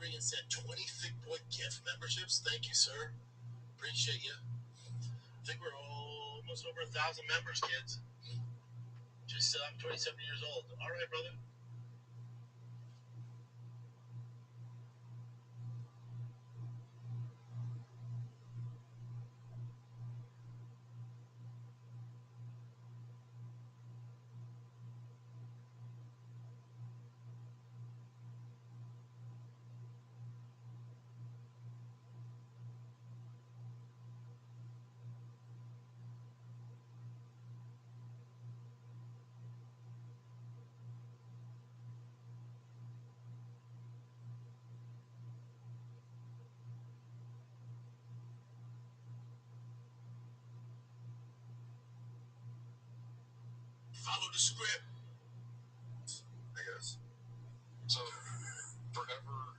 Regan said 20 Thick Boy gift memberships. Thank you, sir. Appreciate you. I think we're almost over 1,000 members, kids. Just I'm 27 years old. All right, brother. Follow the script, I guess. So, forever.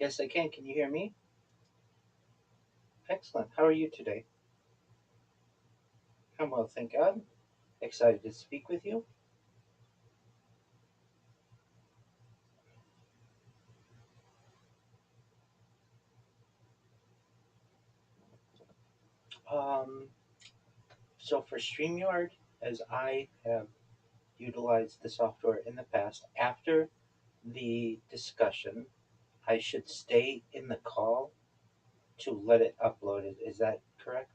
Yes, I can. Can you hear me? Excellent. How are you today? I'm well, thank God. Excited to speak with you. Um, so for StreamYard, as I have utilized the software in the past, after the discussion, I should stay in the call to let it upload it. Is that correct?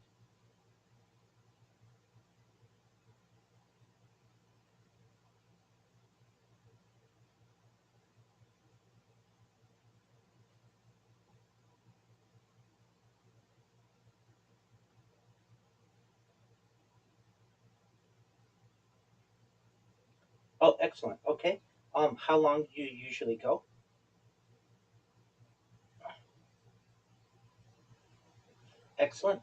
Oh, excellent. Okay. How long do you usually go? Excellent.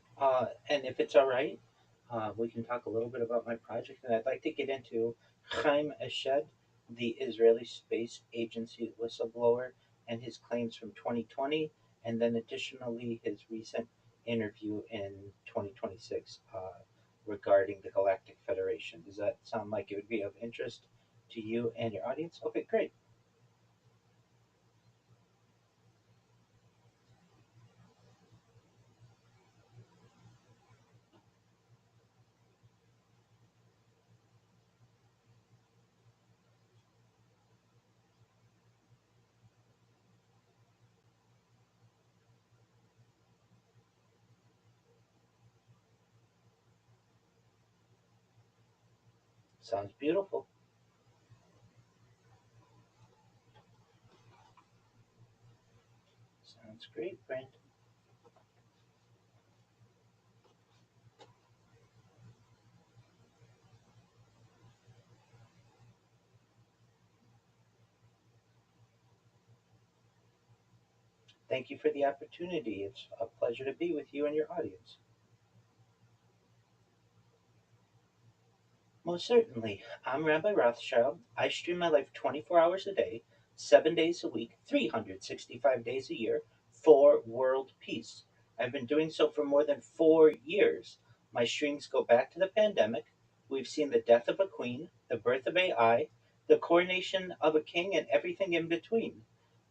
And if it's all right, we can talk a little bit about my project. And I'd like to get into Chaim Eshed, the Israeli Space Agency whistleblower, and his claims from 2020, and then additionally his recent interview in 2026 regarding the Galactic Federation. Does that sound like it would be of interest to you and your audience? Okay, great. Sounds beautiful. Sounds great, Brandon. Thank you for the opportunity. It's a pleasure to be with you and your audience. Most certainly. I'm Rabbi Rothschild. I stream my life 24 hours a day, 7 days a week, 365 days a year for world peace. I've been doing so for more than 4 years. My streams go back to the pandemic. We've seen the death of a queen, the birth of AI, the coronation of a king, and everything in between.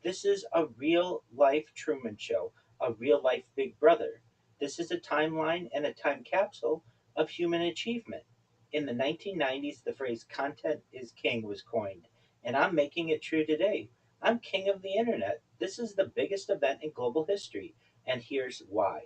This is a real life Truman Show, a real life Big Brother. This is a timeline and a time capsule of human achievement. In the 1990s, the phrase content is king was coined, and I'm making it true today. I'm king of the internet. This is the biggest event in global history, and here's why.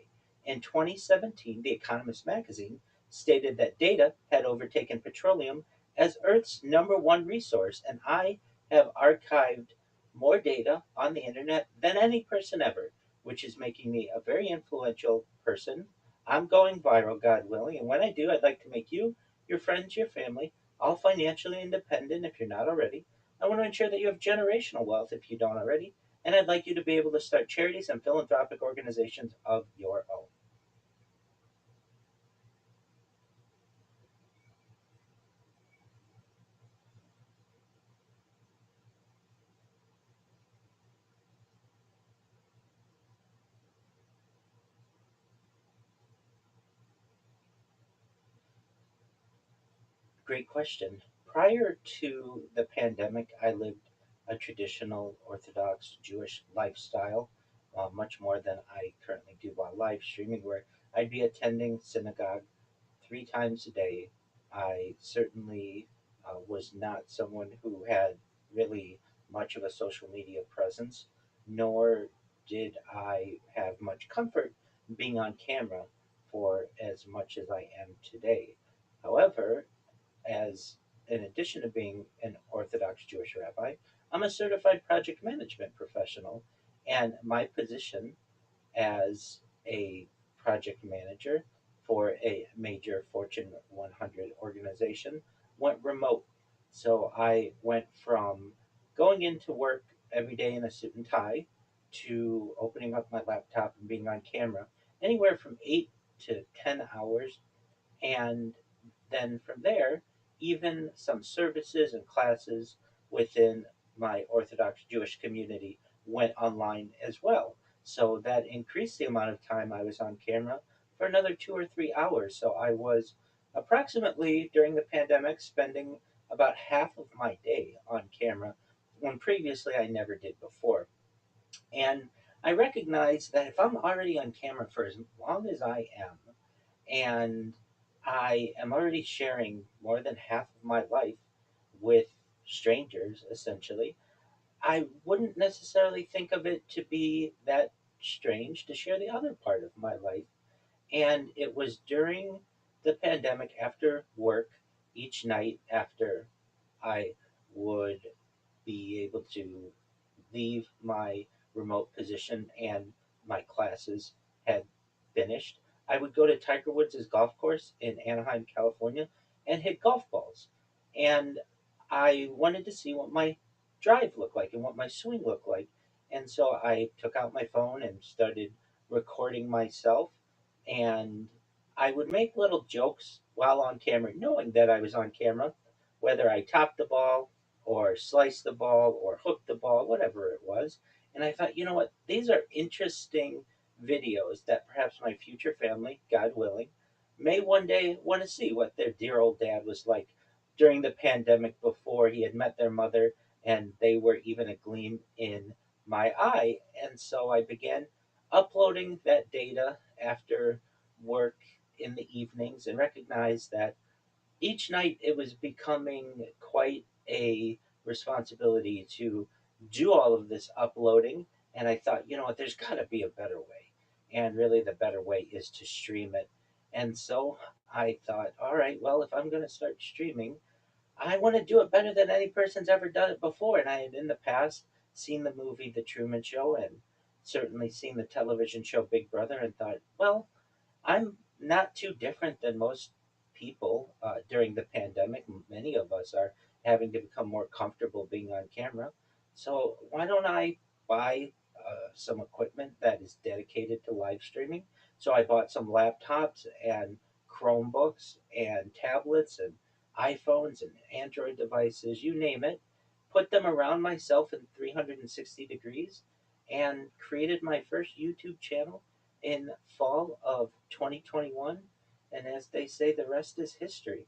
In 2017, The Economist magazine stated that data had overtaken petroleum as Earth's number one resource, and I have archived more data on the internet than any person ever, which is making me a very influential person. I'm going viral, God willing, and when I do, I'd like to make you, your friends, your family, all financially independent if you're not already. I want to ensure that you have generational wealth if you don't already, and I'd like you to be able to start charities and philanthropic organizations of your own. Great question. Prior to the pandemic, I lived a traditional Orthodox Jewish lifestyle, much more than I currently do while live streaming, where I'd be attending synagogue 3 times a day. I certainly was not someone who had really much of a social media presence, nor did I have much comfort being on camera for as much as I am today. However, as in addition to being an Orthodox Jewish rabbi, I'm a certified project management professional, and my position as a project manager for a major Fortune 100 organization went remote. So I went from going into work every day in a suit and tie to opening up my laptop and being on camera anywhere from 8 to 10 hours, and then from there, even some services and classes within my Orthodox Jewish community went online as well. So that increased the amount of time I was on camera for another 2 or 3 hours. So I was approximately during the pandemic spending about half of my day on camera when previously I never did before. And I recognize that if I'm already on camera for as long as I am, and I am already sharing more than half of my life with strangers, essentially, I wouldn't necessarily think of it to be that strange to share the other part of my life. And it was during the pandemic, after work, each night after I would be able to leave my remote position and my classes had finished, I would go to Tiger Woods' golf course in Anaheim, California, and hit golf balls. And I wanted to see what my drive looked like and what my swing looked like. And so I took out my phone and started recording myself. And I would make little jokes while on camera, knowing that I was on camera, whether I topped the ball or sliced the ball or hooked the ball, whatever it was. And I thought, you know what, these are interesting videos that perhaps my future family, God willing, may one day want to see what their dear old dad was like during the pandemic before he had met their mother and they were even a gleam in my eye. And so I began uploading that data after work in the evenings and recognized that each night it was becoming quite a responsibility to do all of this uploading. And I thought, you know what, there's got to be a better way. And really, the better way is to stream it. And so I thought, all right, well, if I'm going to start streaming, I want to do it better than any person's ever done it before. And I had in the past seen the movie The Truman Show and certainly seen the television show Big Brother and thought, well, I'm not too different than most people during the pandemic. Many of us are having to become more comfortable being on camera. So, why don't I buy some equipment that is dedicated to live streaming? So, I bought some laptops and Chromebooks and tablets and iPhones and Android devices, you name it, put them around myself in 360 degrees, and created my first YouTube channel in fall of 2021. And as they say, the rest is history.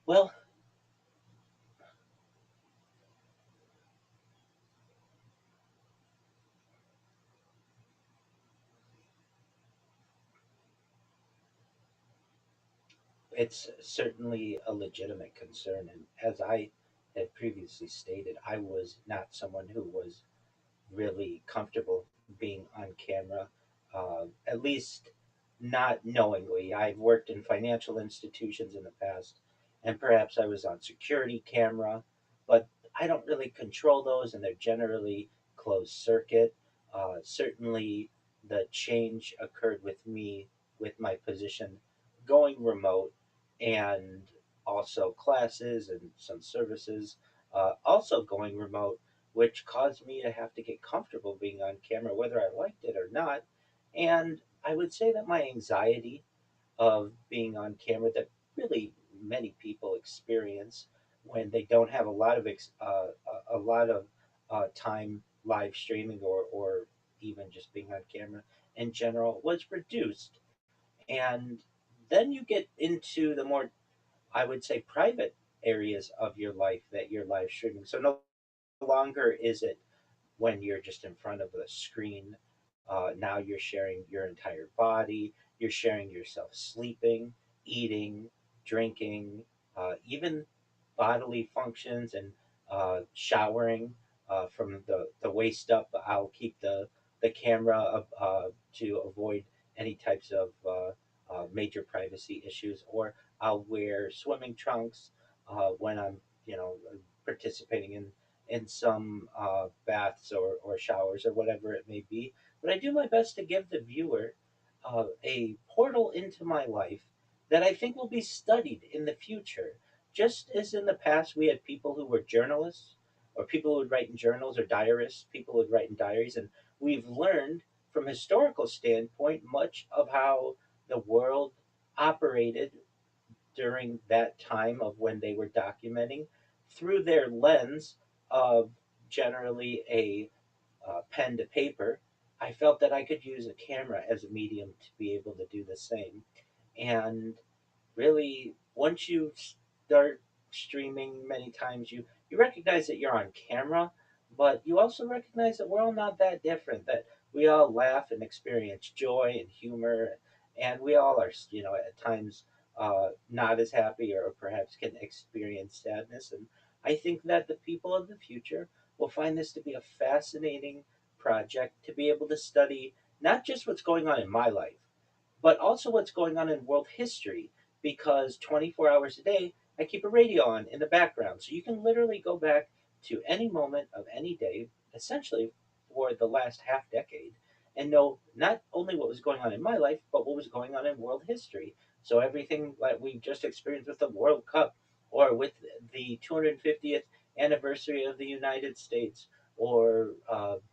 Well, it's certainly a legitimate concern. And as I had previously stated, I was not someone who was really comfortable being on camera, at least not knowingly. I've worked in financial institutions in the past, and perhaps I was on security camera, but I don't really control those, and they're generally closed circuit. Certainly, the change occurred with me with my position going remote and also classes and some services also going remote, which caused me to have to get comfortable being on camera, whether I liked it or not. And I would say that my anxiety of being on camera, that really many people experience when they don't have a lot of time live streaming or even just being on camera in general, was reduced. And then you get into the more, I would say, private areas of your life that you're live streaming. So no longer is it when you're just in front of a screen. Now you're sharing your entire body. You're sharing yourself sleeping, eating, drinking, even bodily functions and showering from the waist up. I'll keep the camera up to avoid any types of major privacy issues, or I'll wear swimming trunks when I'm, you know, participating in some baths or showers or whatever it may be. But I do my best to give the viewer a portal into my life that I think will be studied in the future. Just as in the past, we had people who were journalists, or people who would write in journals, or diarists, people who would write in diaries, and we've learned from a historical standpoint much of how the world operated during that time of when they were documenting through their lens of generally a pen to paper. I felt that I could use a camera as a medium to be able to do the same. And really, once you start streaming many times, you recognize that you're on camera, but you also recognize that we're all not that different, that we all laugh and experience joy and humor, and we all are, you know, at times not as happy, or perhaps can experience sadness. And I think that the people of the future will find this to be a fascinating project to be able to study not just what's going on in my life, but also what's going on in world history, because 24 hours a day, I keep a radio on in the background. So you can literally go back to any moment of any day, essentially for the last half decade, and know not only what was going on in my life, but what was going on in world history. So everything that we just experienced with the World Cup, or with the 250th anniversary of the United States, or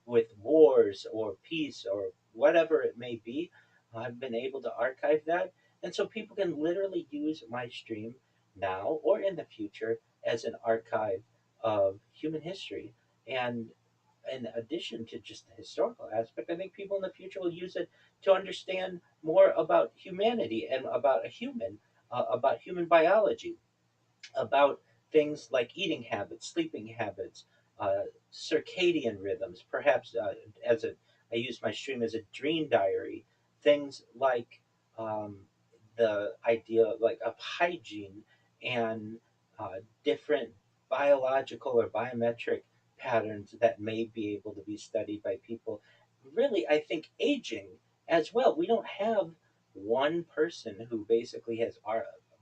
with wars or peace or whatever it may be, I've been able to archive that. And so people can literally use my stream now or in the future as an archive of human history. And in addition to just the historical aspect, I think people in the future will use it to understand more about humanity and about human biology, about things like eating habits, sleeping habits, circadian rhythms. Perhaps as a, I use my stream as a dream diary. Things like um, the idea like of hygiene and different biological or biometric patterns that may be able to be studied by people. Really, I think aging as well. We don't have one person who basically has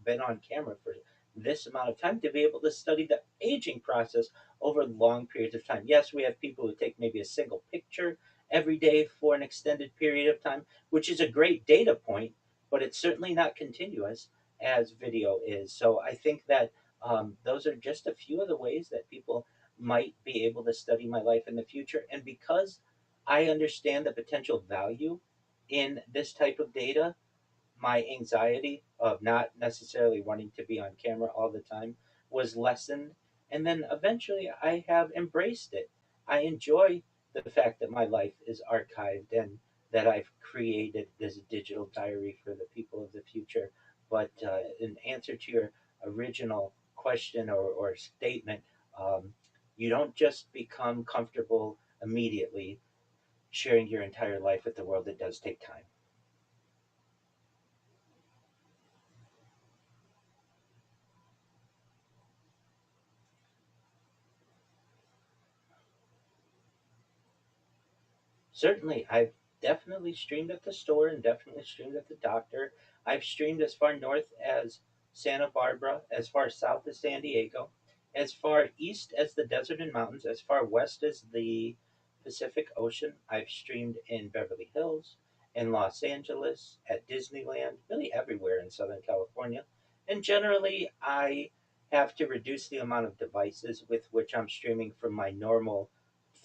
been on camera for this amount of time to be able to study the aging process over long periods of time. Yes, we have people who take maybe a single picture every day for an extended period of time, which is a great data point, but it's certainly not continuous as video is. So I think that those are just a few of the ways that people might be able to study my life in the future. And because I understand the potential value in this type of data, my anxiety of not necessarily wanting to be on camera all the time was lessened. And then eventually I have embraced it. I enjoy the fact that my life is archived and that I've created this digital diary for the people of the future. But in answer to your original question or statement, um, you don't just become comfortable immediately sharing your entire life with the world. It does take time. Certainly, I've definitely streamed at the store and definitely streamed at the doctor. I've streamed as far north as Santa Barbara, as far south as San Diego, as far east as the desert and mountains, as far west as the Pacific Ocean. I've streamed in Beverly Hills, in Los Angeles, at Disneyland, really everywhere in Southern California. And generally, I have to reduce the amount of devices with which I'm streaming from my normal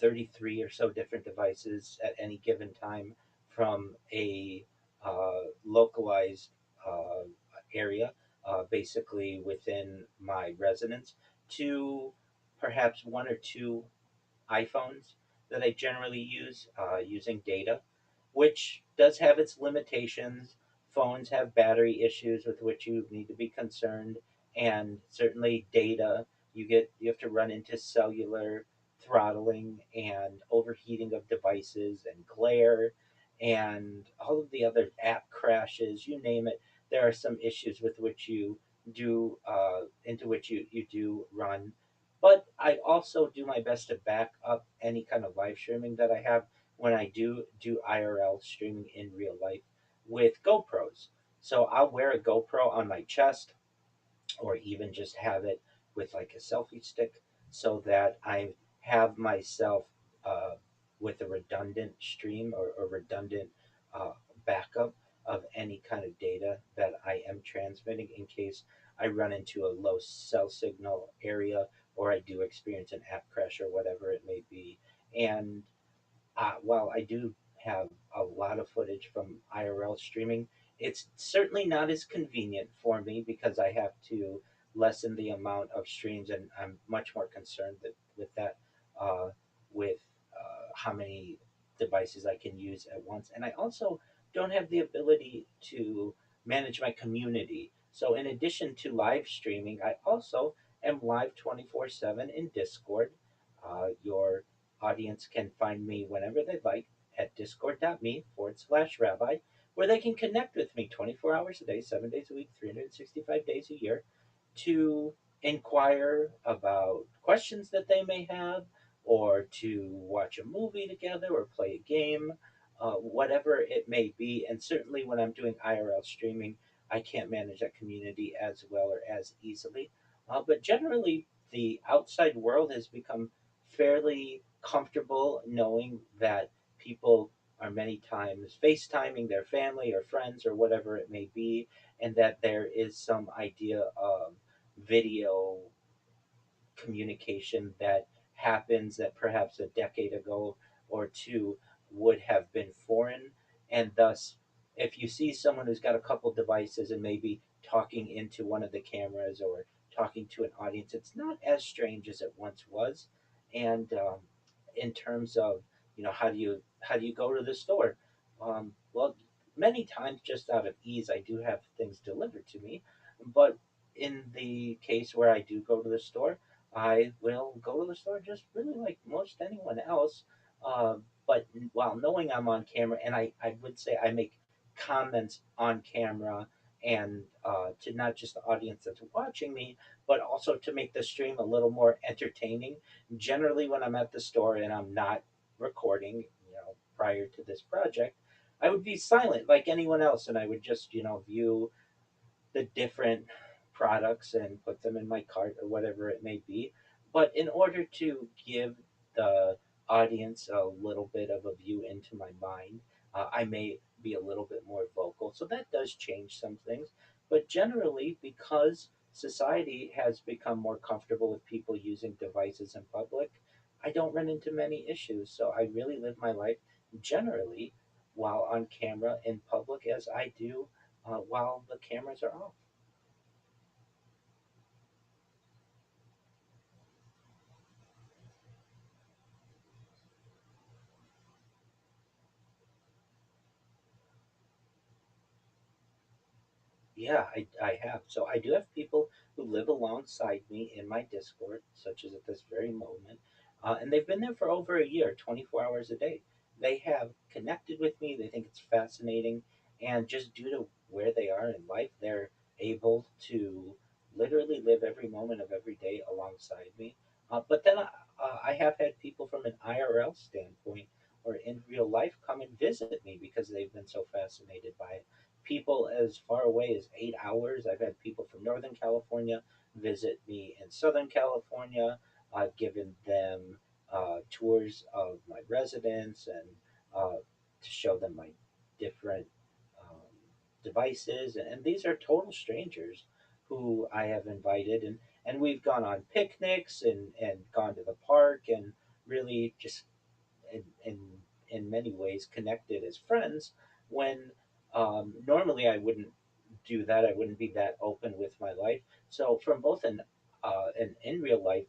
33 or so different devices at any given time from a localized uh, area, basically within my residence, to perhaps one or two iPhones that I generally use using data, which does have its limitations. Phones have battery issues with which you need to be concerned, and certainly data. You have to run into cellular throttling and overheating of devices and glare and all of the other app crashes. You name it. There are some issues with which you do into which you do run, but I also do my best to back up any kind of live streaming that I have when I do IRL streaming in real life with GoPros. So I'll wear a GoPro on my chest or even just have it with like a selfie stick so that I have myself uh, with a redundant stream or redundant uh, backup of any kind of data that I am transmitting in case I run into a low cell signal area or I do experience an app crash or whatever it may be. And while I do have a lot of footage from IRL streaming, it's certainly not as convenient for me because I have to lessen the amount of streams, and I'm much more concerned with that, uh, with how many devices I can use at once. And I also don't have the ability to manage my community. So, in addition to live streaming, I also am live 24/7 in Discord. Your audience can find me whenever they'd like at discord.me/rabbi, where they can connect with me 24 hours a day, 7 days a week, 365 days a year, to inquire about questions that they may have, or to watch a movie together, or play a game, whatever it may be. And certainly when I'm doing IRL streaming, I can't manage that community as well or as easily. But generally, the outside world has become fairly comfortable knowing that people are many times FaceTiming their family or friends or whatever it may be, and that there is some idea of video communication that happens that perhaps a decade ago or two would have been foreign. And thus, if you see someone who's got a couple devices and maybe talking into one of the cameras or talking to an audience, it's not as strange as it once was. And in terms of how do you go to the store? Well, many times just out of ease, I do have things delivered to me, but in the case where I do go to the store, I will go to the store just really like most anyone else. Uh, but while knowing I'm on camera, and I would say I make comments on camera and to not just the audience that's watching me, but also to make the stream a little more entertaining. Generally, when I'm at the store and I'm not recording, prior to this project, I would be silent like anyone else, and I would just, view the different products and put them in my cart or whatever it may be. But in order to give the audience a little bit of a view into my mind, I may be a little bit more vocal. So that does change some things. But generally, because society has become more comfortable with people using devices in public, I don't run into many issues. So I really live my life generally while on camera in public as I do while the cameras are off. Yeah, I have. So I do have people who live alongside me in my Discord, such as at this very moment, and they've been there for over a year, 24 hours a day. They have connected with me. They think it's fascinating, and just due to where they are in life, they're able to literally live every moment of every day alongside me. But then I have had people from an IRL standpoint or in real life come and visit me because they've been so fascinated by it. People as far away as 8 hours. I've had people from Northern California visit me in Southern California. I've given them tours of my residence and to show them my different um, devices. And these are total strangers who I have invited. And we've gone on picnics and gone to the park and really just in, in, in many ways connected as friends when normally I wouldn't do that. I wouldn't be that open with my life. So from both an in real life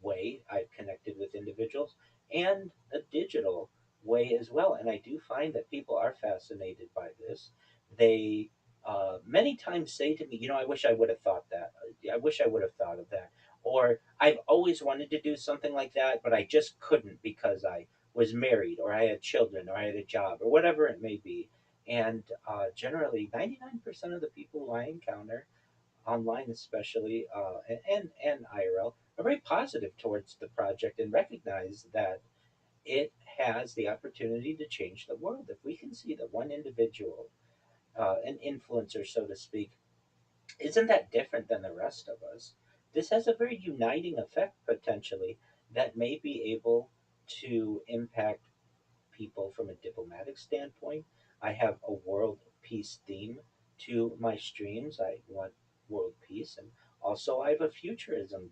way, I've connected with individuals and a digital way as well. And I do find that people are fascinated by this. They many times say to me, I wish I would have thought that. I wish I would have thought of that. Or I've always wanted to do something like that, but I just couldn't because I was married or I had children or I had a job or whatever it may be. And generally, 99% of the people who I encounter online, especially and IRL, are very positive towards the project and recognize that it has the opportunity to change the world. If we can see that one individual, an influencer, so to speak, isn't that different than the rest of us? This has a very uniting effect potentially that may be able to impact people from a diplomatic standpoint. I have a world peace theme to my streams. I want world peace, and also I have a futurism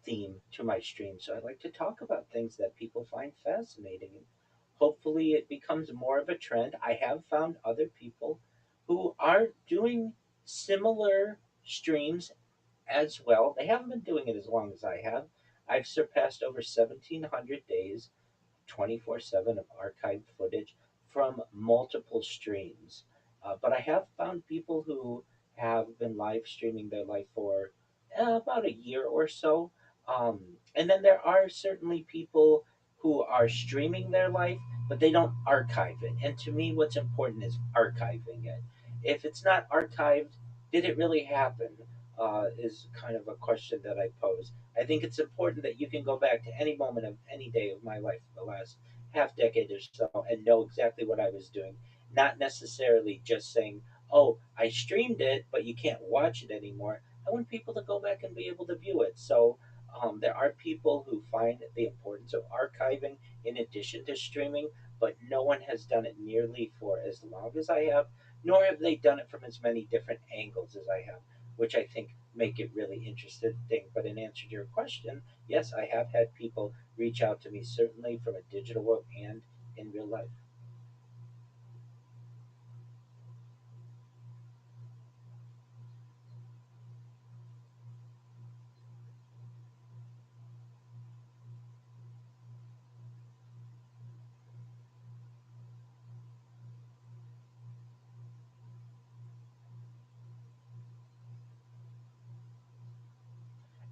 theme to my stream. So I like to talk about things that people find fascinating, and hopefully it becomes more of a trend. I have found other people who are doing similar streams as well. They haven't been doing it as long as I have. I've surpassed over 1,700 days 24/7 of archived footage from multiple streams. But I have found people who have been live streaming their life for about a year or so. And then there are certainly people who are streaming their life, but they don't archive it. And to me, what's important is archiving it. If it's not archived, did it really happen? Is kind of a question that I pose. I think it's important that you can go back to any moment of any day of my life, the last half decade or so, and know exactly what I was doing. Not necessarily just saying, oh, I streamed it, but you can't watch it anymore. I want people to go back and be able to view it. So there are people who find the importance of archiving in addition to streaming, but no one has done it nearly for as long as I have, nor have they done it from as many different angles as I have, which I think make it really interesting. But in answer to your question, yes, I have had people reach out to me, certainly from a digital world and in real life.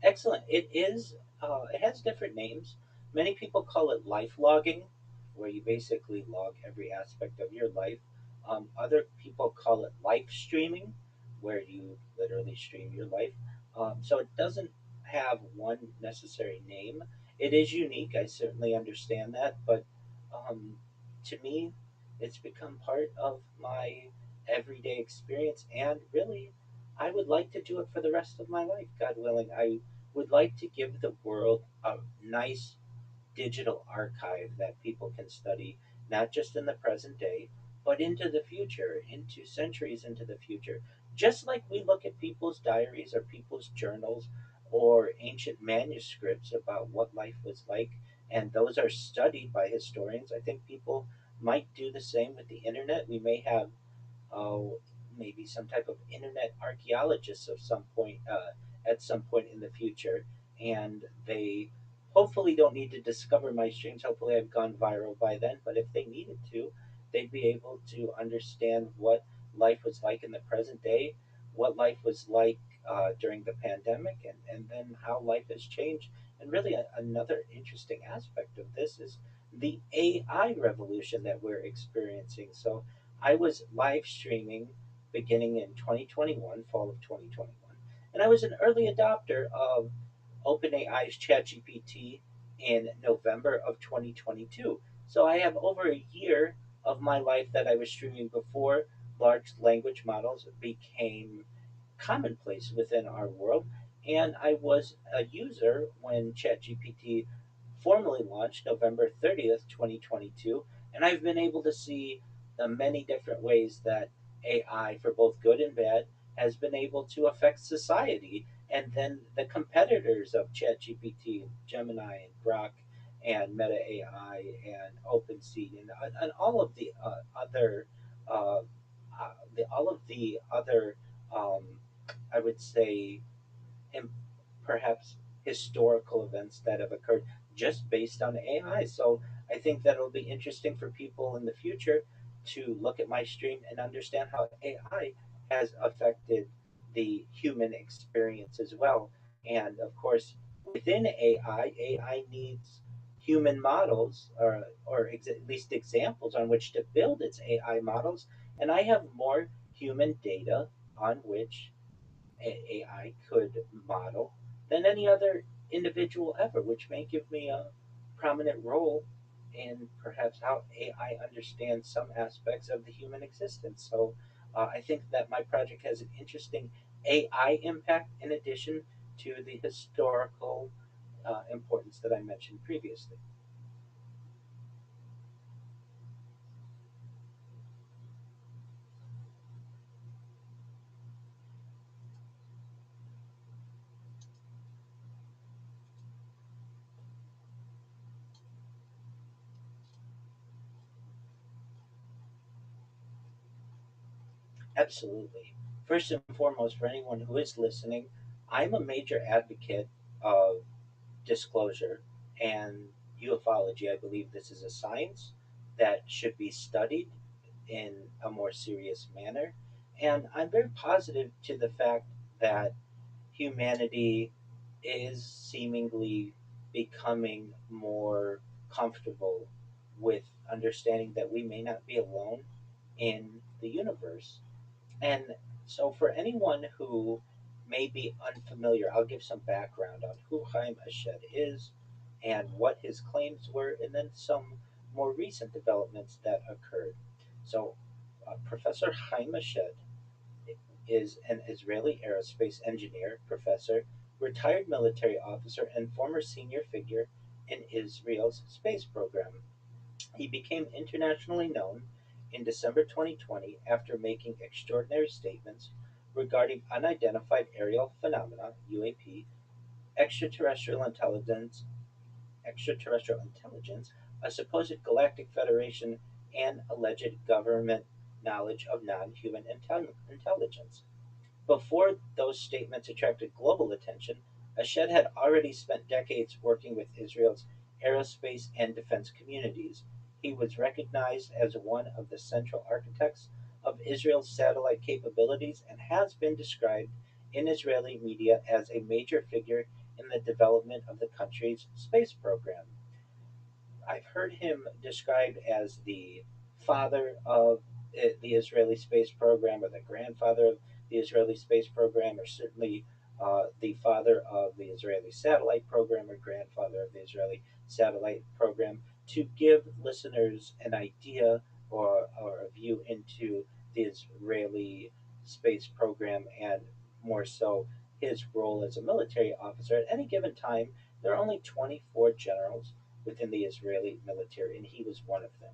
Excellent. It is. It has different names. Many people call it life logging, where you basically log every aspect of your life. Other people call it life streaming, where you literally stream your life. So it doesn't have one necessary name. It is unique. I certainly understand that, but um, to me, it's become part of my everyday experience, and really, I would like to do it for the rest of my life, God willing. I would like to give the world a nice digital archive that people can study, not just in the present day, but into the future, into centuries into the future. Just like we look at people's diaries or people's journals or ancient manuscripts about what life was like, and those are studied by historians, I think people might do the same with the internet. We may have oh, maybe some type of internet archaeologists of some point at some point in the future, and they hopefully don't need to discover my streams. Hopefully, I've gone viral by then. But if they needed to, they'd be able to understand what life was like in the present day, what life was like during the pandemic, and then how life has changed. And really, another interesting aspect of this is the AI revolution that we're experiencing. So, I was live streaming beginning in 2021, fall of 2021, and I was an early adopter of OpenAI's ChatGPT in November of 2022. So I have over a year of my life that I was streaming before large language models became commonplace within our world. And I was a user when ChatGPT formally launched November 30th, 2022. And I've been able to see the many different ways that AI, for both good and bad, has been able to affect society. And then the competitors of ChatGPT, Gemini, and Grok, and Meta AI, and OpenSea, and all of the other, uh, all of the other, um, I would say, and perhaps historical events that have occurred just based on AI. So I think that it'll be interesting for people in the future to look at my stream and understand how AI has affected the human experience as well. And of course, within AI needs human models or at least examples on which to build its AI models. And I have more human data on which AI could model than any other individual ever, which may give me a prominent role in perhaps how AI understands some aspects of the human existence. So I think that my project has an interesting AI impact in addition to the historical importance that I mentioned previously. Absolutely. First and foremost, for anyone who is listening, I'm a major advocate of disclosure and ufology. I believe this is a science that should be studied in a more serious manner. And I'm very positive to the fact that humanity is seemingly becoming more comfortable with understanding that we may not be alone in the universe. And so, for anyone who may be unfamiliar, I'll give some background on who Chaim Ashed is and what his claims were, and then some more recent developments that occurred. So, Professor Chaim Ashed is an Israeli aerospace engineer, professor, retired military officer, and former senior figure in Israel's space program. He became internationally known in December 2020 after making extraordinary statements regarding unidentified aerial phenomena (UAP), extraterrestrial intelligence, extraterrestrial intelligence, a supposed galactic federation, and alleged government knowledge of non-human intelligence. Before those statements attracted global attention, Ashed had already spent decades working with Israel's aerospace and defense communities. He was recognized as one of the central architects of Israel's satellite capabilities and has been described in Israeli media as a major figure in the development of the country's space program. I've heard him described as the father of the Israeli space program, or the grandfather of the Israeli space program, or certainly the father of the Israeli satellite program, or grandfather of the Israeli satellite program, to give listeners an idea or a view into the Israeli space program and more so his role as a military officer. At any given time, there are only 24 generals within the Israeli military, and he was one of them.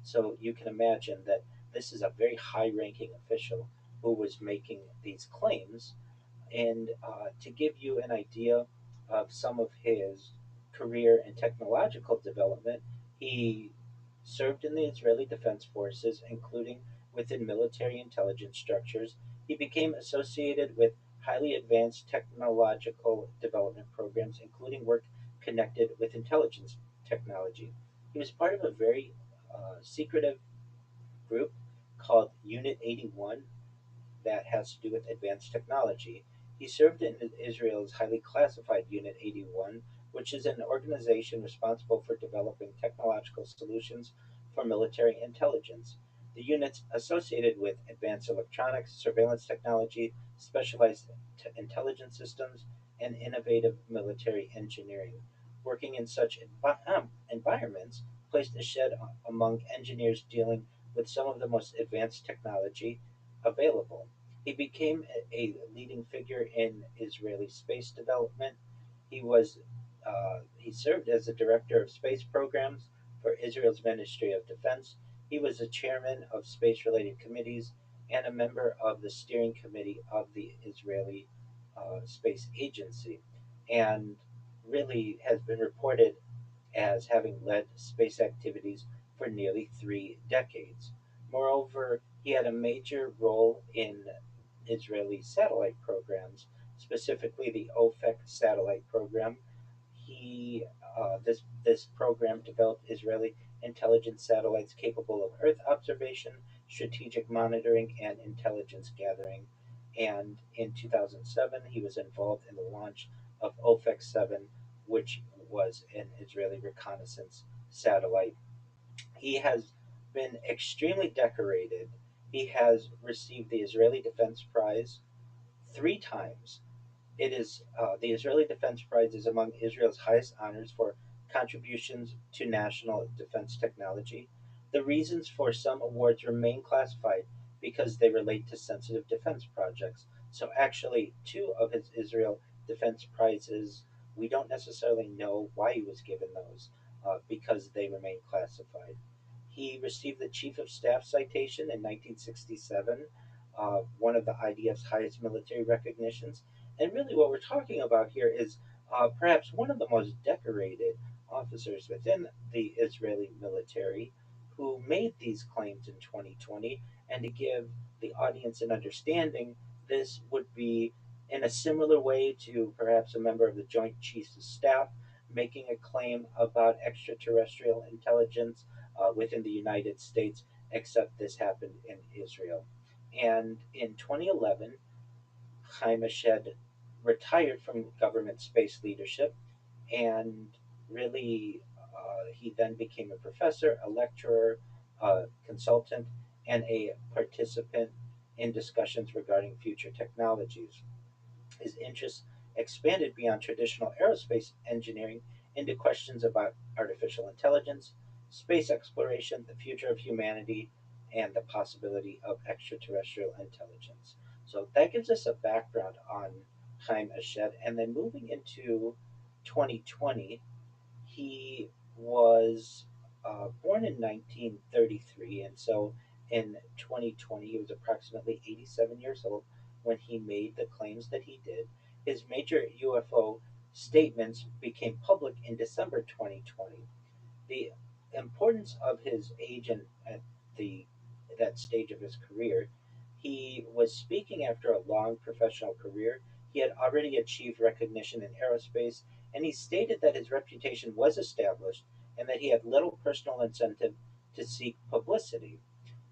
So you can imagine that this is a very high ranking official who was making these claims. And to give you an idea of some of his career and technological development, he served in the Israeli Defense Forces, including within military intelligence structures. He became associated with highly advanced technological development programs, including work connected with intelligence technology. He was part of a very secretive group called Unit 81 that has to do with advanced technology. He served in Israel's highly classified Unit 81, which is an organization responsible for developing technological solutions for military intelligence. The unit's associated with advanced electronics, surveillance technology, specialized intelligence systems, and innovative military engineering. Working in such environments placed Ashed among engineers dealing with some of the most advanced technology available. He became a leading figure in Israeli space development. He served as the director of space programs for Israel's Ministry of Defense. He was the chairman of space-related committees and a member of the steering committee of the Israeli Space Agency, and really has been reported as having led space activities for nearly 3 decades. Moreover, he had a major role in Israeli satellite programs, specifically the OFEC satellite program. This program developed Israeli intelligence satellites capable of Earth observation, strategic monitoring, and intelligence gathering. And in 2007, he was involved in the launch of OFEC 7, which was an Israeli reconnaissance satellite. He has been extremely decorated. He has received the Israeli Defense Prize 3 times. The Israeli Defense Prize is among Israel's highest honors for contributions to national defense technology. The reasons for some awards remain classified because they relate to sensitive defense projects. So, actually, 2 of his Israel Defense Prizes, we don't necessarily know why he was given those because they remain classified. He received the Chief of Staff citation in 1967, one of the IDF's highest military recognitions. And really, what we're talking about here is perhaps one of the most decorated officers within the Israeli military who made these claims in 2020. And to give the audience an understanding, this would be in a similar way to perhaps a member of the Joint Chiefs of Staff making a claim about extraterrestrial intelligence within the United States, except this happened in Israel. And in 2011, Chaim Eshed retired from government space leadership, and really he then became a professor, a lecturer, a consultant, and a participant in discussions regarding future technologies. His interests expanded beyond traditional aerospace engineering into questions about artificial intelligence, space exploration, the future of humanity, and the possibility of extraterrestrial intelligence. So that gives us a background on Chaim Eshed. And then moving into 2020, he was born in 1933, and so in 2020, he was approximately 87 years old when he made the claims that he did. His major UFO statements became public in December 2020. The importance of his age and at the that stage of his career, he was speaking after a long professional career. He had already achieved recognition in aerospace, and he stated that his reputation was established and that he had little personal incentive to seek publicity.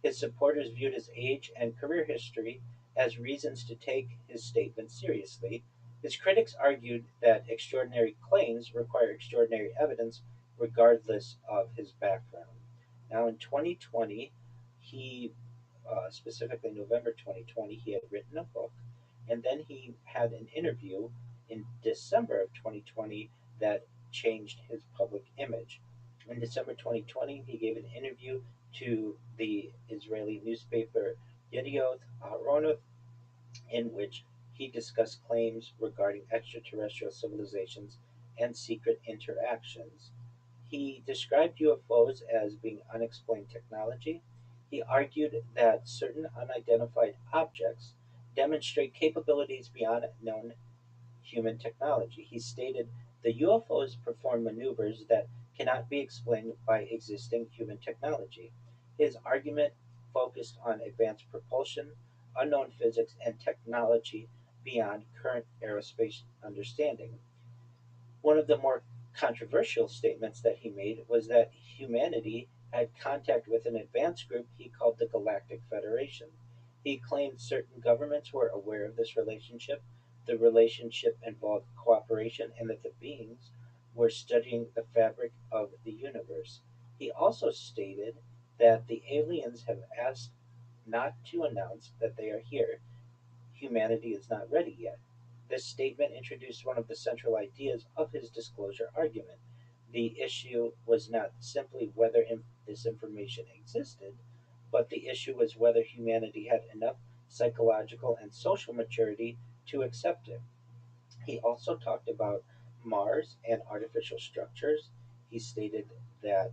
His supporters viewed his age and career history as reasons to take his statements seriously. His critics argued that extraordinary claims require extraordinary evidence regardless of his background. Now, in 2020, he, specifically November 2020, he had written a book, and then he had an interview in December of 2020 that changed his public image. In December 2020, he gave an interview to the Israeli newspaper Yediot Aharonot, in which he discussed claims regarding extraterrestrial civilizations and secret interactions. He described UFOs as being unexplained technology. He argued that certain unidentified objects demonstrate capabilities beyond known human technology. He stated the UFOs perform maneuvers that cannot be explained by existing human technology. His argument focused on advanced propulsion, unknown physics, and technology beyond current aerospace understanding. One of the more controversial statements that he made was that humanity had contact with an advanced group he called the Galactic Federation. He claimed certain governments were aware of this relationship. The relationship involved cooperation and that the beings were studying the fabric of the universe. He also stated that the aliens have asked not to announce that they are here. Humanity is not ready yet. This statement introduced one of the central ideas of his disclosure argument. The issue was not simply whether this information existed, but the issue was whether humanity had enough psychological and social maturity to accept it. He also talked about Mars and artificial structures. He stated that,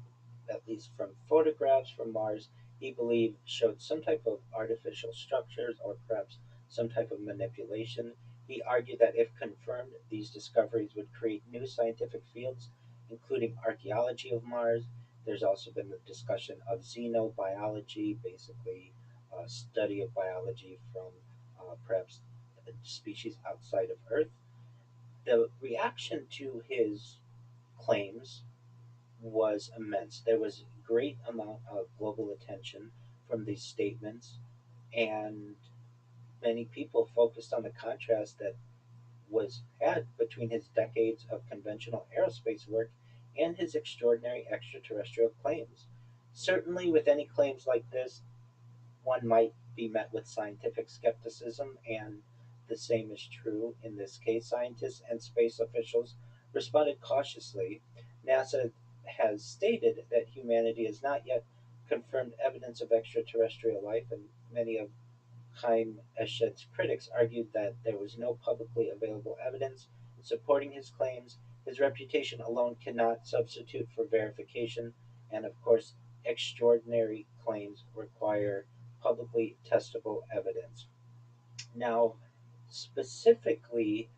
at least from photographs from Mars, he believed showed some type of artificial structures or perhaps some type of manipulation. He argued that if confirmed, these discoveries would create new scientific fields, including archaeology of Mars. There's also been the discussion of xenobiology, basically a study of biology from perhaps species outside of Earth. The reaction to his claims was immense. There was great amount of global attention from these statements, and many people focused on the contrast that was had between his decades of conventional aerospace work and his extraordinary extraterrestrial claims. Certainly, with any claims like this, one might be met with scientific skepticism, and the same is true in this case. Scientists and space officials responded cautiously. NASA has stated that humanity has not yet confirmed evidence of extraterrestrial life, and many of Chaim Eshed's critics argued that there was no publicly available evidence supporting his claims. His reputation alone cannot substitute for verification, and of course, extraordinary claims require publicly testable evidence. Now, specifically,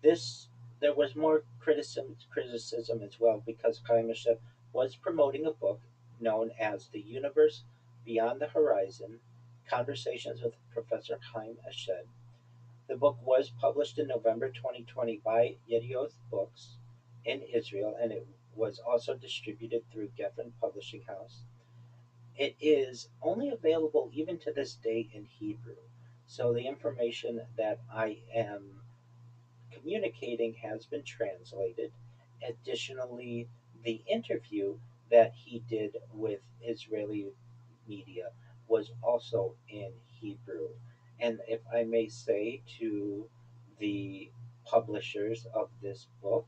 this there was more criticism as well because Chaim Eshed was promoting a book known as "The Universe Beyond the Horizon: Conversations with Professor Chaim Eshed." The book was published in November 2020 by Yedioth Books in Israel, and it was also distributed through Geffen Publishing House. It is only available even to this day in Hebrew. So the information that I am communicating has been translated. Additionally, the interview that he did with Israeli media was also in Hebrew. And if I may say to the publishers of this book,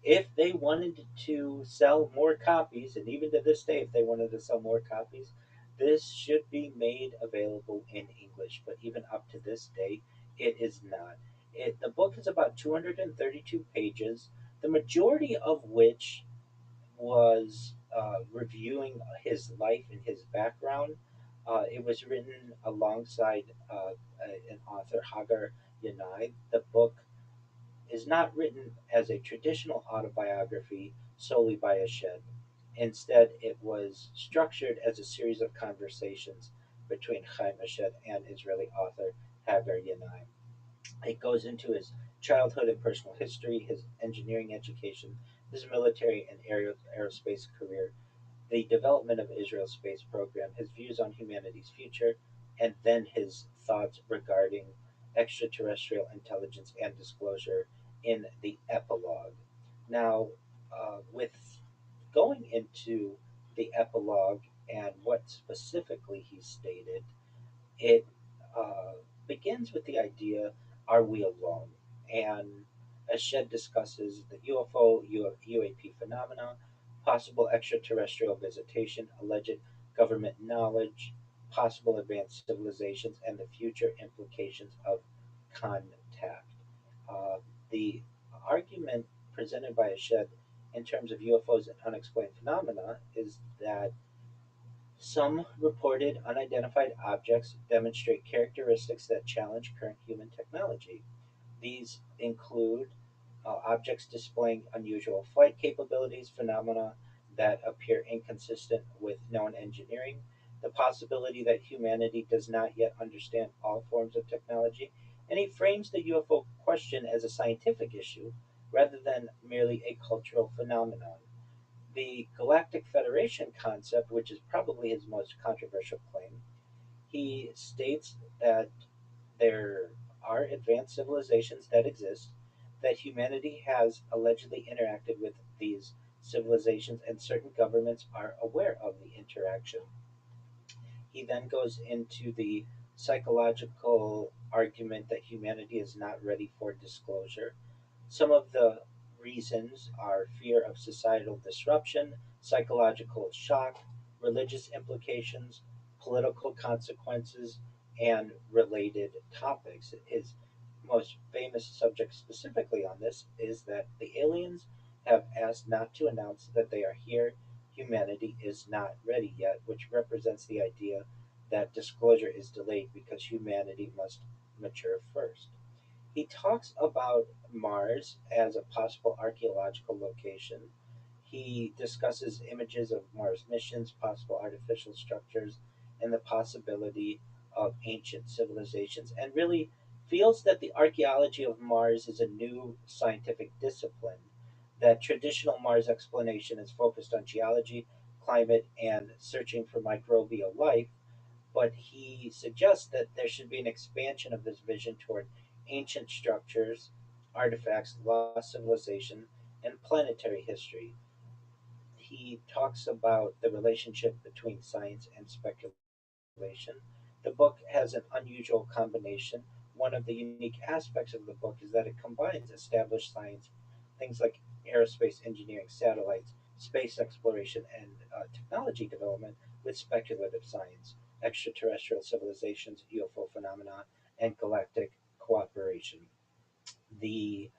if they wanted to sell more copies, and even to this day, if they wanted to sell more copies, this should be made available in English. But even up to this day, it is not. The book is about 232 pages, the majority of which was reviewing his life and his background. It was written alongside an author, Hagar Yanai. The book is not written as a traditional autobiography solely by a shed. Instead, it was structured as a series of conversations between Chaim Eshed and Israeli author Hagar Yanai. It goes into his childhood and personal history, his engineering education, his military and aerospace career, the development of Israel's space program, his views on humanity's future, and then his thoughts regarding extraterrestrial intelligence and disclosure in the epilogue. Now, with going into the epilogue and what specifically he stated, it uh, begins with the idea, are we alone? And as Shed discusses the UFO, UAP phenomena, possible extraterrestrial visitation, alleged government knowledge, possible advanced civilizations, and the future implications of contact. Uh, the argument presented by Shed in terms of UFOs and unexplained phenomena is that some reported unidentified objects demonstrate characteristics that challenge current human technology. These include objects displaying unusual flight capabilities, phenomena that appear inconsistent with known engineering, the possibility that humanity does not yet understand all forms of technology, and he frames the UFO question as a scientific issue rather than merely a cultural phenomenon. The Galactic Federation concept, which is probably his most controversial claim, he states that there are advanced civilizations that exist, that humanity has allegedly interacted with these civilizations, and certain governments are aware of the interaction. He then goes into the psychological argument that humanity is not ready for disclosure. Some of the reasons are fear of societal disruption, psychological shock, religious implications, political consequences, and related topics. His most famous subject specifically on this is that the aliens have asked not to announce that they are here. Humanity is not ready yet, which represents the idea that disclosure is delayed because humanity must mature first. He talks about Mars as a possible archaeological location. He discusses images of Mars missions, possible artificial structures, and the possibility of ancient civilizations, and really feels that the archaeology of Mars is a new scientific discipline. That traditional Mars explanation is focused on geology, climate, and searching for microbial life, but he suggests that there should be an expansion of this vision toward ancient structures, artifacts, lost civilization, and planetary history. He talks about the relationship between science and speculation. The book has an unusual combination. One of the unique aspects of the book is that it combines established science, things like aerospace engineering, satellites, space exploration, and technology development, with speculative science, extraterrestrial civilizations, UFO phenomena, and galactic cooperation. The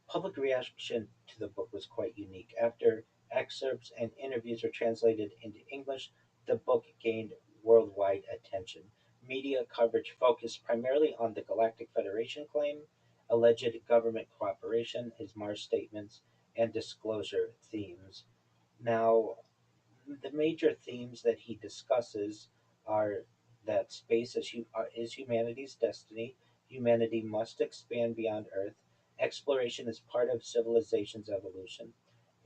public reaction to the book was quite unique. After excerpts and interviews were translated into English, the book gained worldwide attention. Media coverage focused primarily on the Galactic Federation claim, alleged government cooperation, his Mars statements, and disclosure themes. Now, the major themes that he discusses are that space is humanity's destiny. Humanity must expand beyond Earth. Exploration is part of civilization's evolution.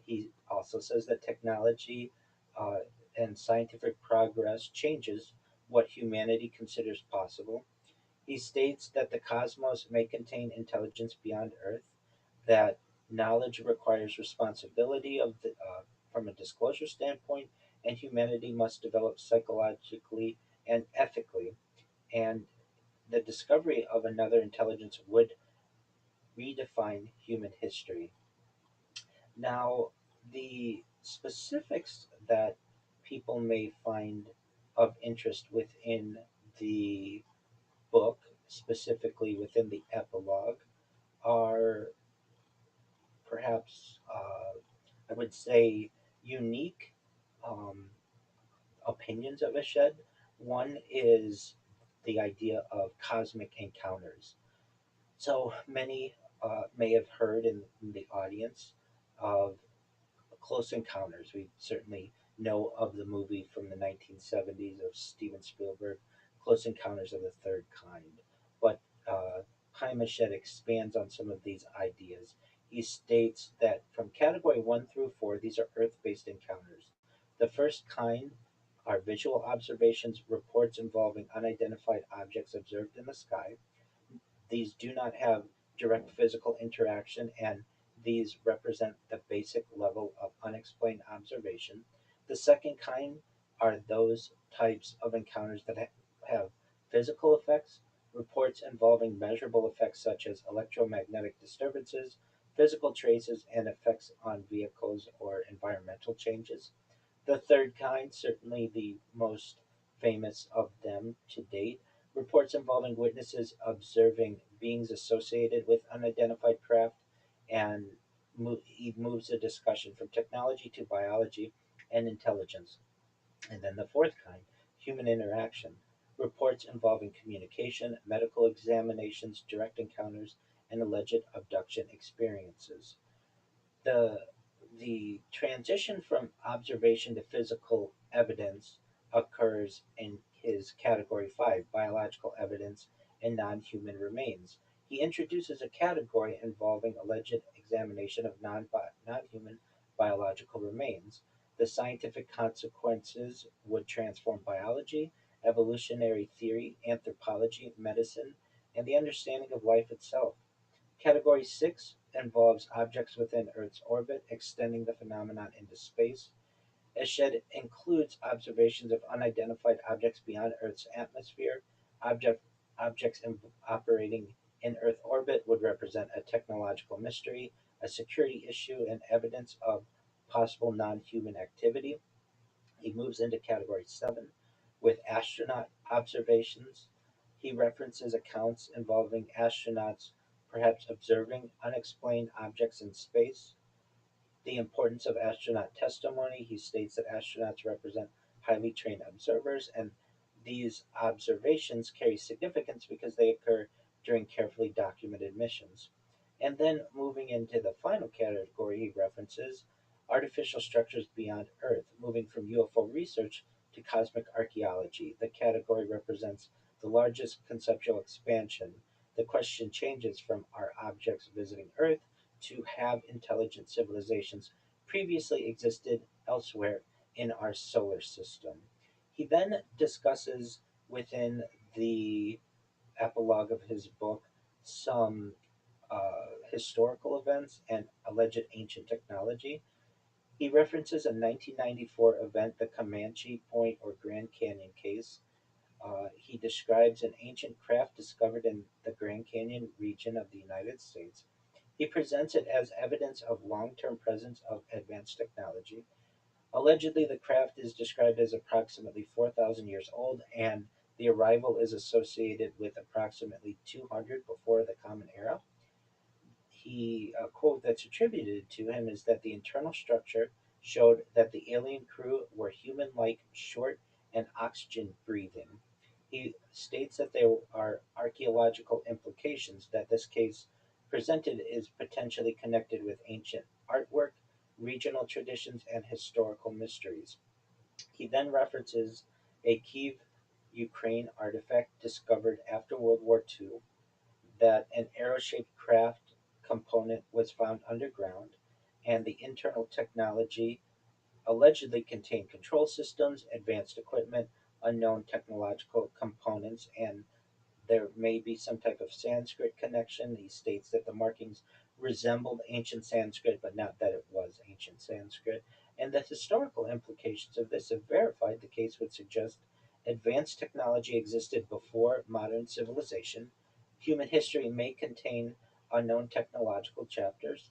He also says that technology uh, and scientific progress changes what humanity considers possible. He states that the cosmos may contain intelligence beyond Earth, that knowledge requires responsibility from a disclosure standpoint, and humanity must develop psychologically and ethically. And the discovery of another intelligence would redefine human history. Now, the specifics that people may find of interest within the book, specifically within the epilogue, are perhaps, I would say, unique um, opinions of Eshed. One is the idea of cosmic encounters. So many may have heard in the audience of Close Encounters. We certainly know of the movie from the 1970s of Steven Spielberg, Close Encounters of the Third Kind. But Chaim Eshed expands on some of these ideas. He states that from category 1 through 4, these are Earth based encounters. The first kind are visual observations, reports involving unidentified objects observed in the sky. These do not have direct physical interaction, and these represent the basic level of unexplained observation. The second kind are those types of encounters that have physical effects, reports involving measurable effects such as electromagnetic disturbances, physical traces, and effects on vehicles or environmental changes. The third kind, certainly the most famous of them to date, reports involving witnesses observing beings associated with unidentified craft, and he moves the discussion from technology to biology and intelligence. And then the fourth kind, human interaction, reports involving communication, medical examinations, direct encounters, and alleged abduction experiences. The the transition from observation to physical evidence occurs in his category 5, biological evidence and non-human remains. He introduces a category involving alleged examination of non-human biological remains. The scientific consequences would transform biology, evolutionary theory, anthropology, medicine, and the understanding of life itself. Category 6 involves objects within Earth's orbit, extending the phenomenon into space. Eshed includes observations of unidentified objects beyond Earth's atmosphere. Object, objects operating in Earth orbit would represent a technological mystery, a security issue, and evidence of possible non human activity. He moves into category 7 with astronaut observations. He references accounts involving astronauts perhaps observing unexplained objects in space. The importance of astronaut testimony. He states that astronauts represent highly trained observers, and these observations carry significance because they occur during carefully documented missions. And then moving into the final category, he references artificial structures beyond Earth, moving from UFO research to cosmic archaeology. The category represents the largest conceptual expansion. The question changes from are objects visiting Earth to have intelligent civilizations previously existed elsewhere in our solar system. He then discusses within the epilogue of his book some historical events and alleged ancient technology. He references a 1994 event, the Comanche Point or Grand Canyon case. He describes an ancient craft discovered in the Grand Canyon region of the United States. He presents it as evidence of long term presence of advanced technology. Allegedly, the craft is described as approximately 4,000 years old, and the arrival is associated with approximately 200 before the Common Era. A quote that's attributed to him is that the internal structure showed that the alien crew were human like, short, and oxygen breathing. He states that there are archaeological implications that this case presented is potentially connected with ancient artwork, regional traditions, and historical mysteries. He then references a Kiev, Ukraine artifact discovered after World War II, that an arrow shaped craft component was found underground, and the internal technology allegedly contained control systems, advanced equipment, unknown technological components, and there may be some type of Sanskrit connection. He states that the markings resembled ancient Sanskrit, but not that it was ancient Sanskrit. And the historical implications of this, if verified, the case would suggest advanced technology existed before modern civilization. Human history may contain unknown technological chapters,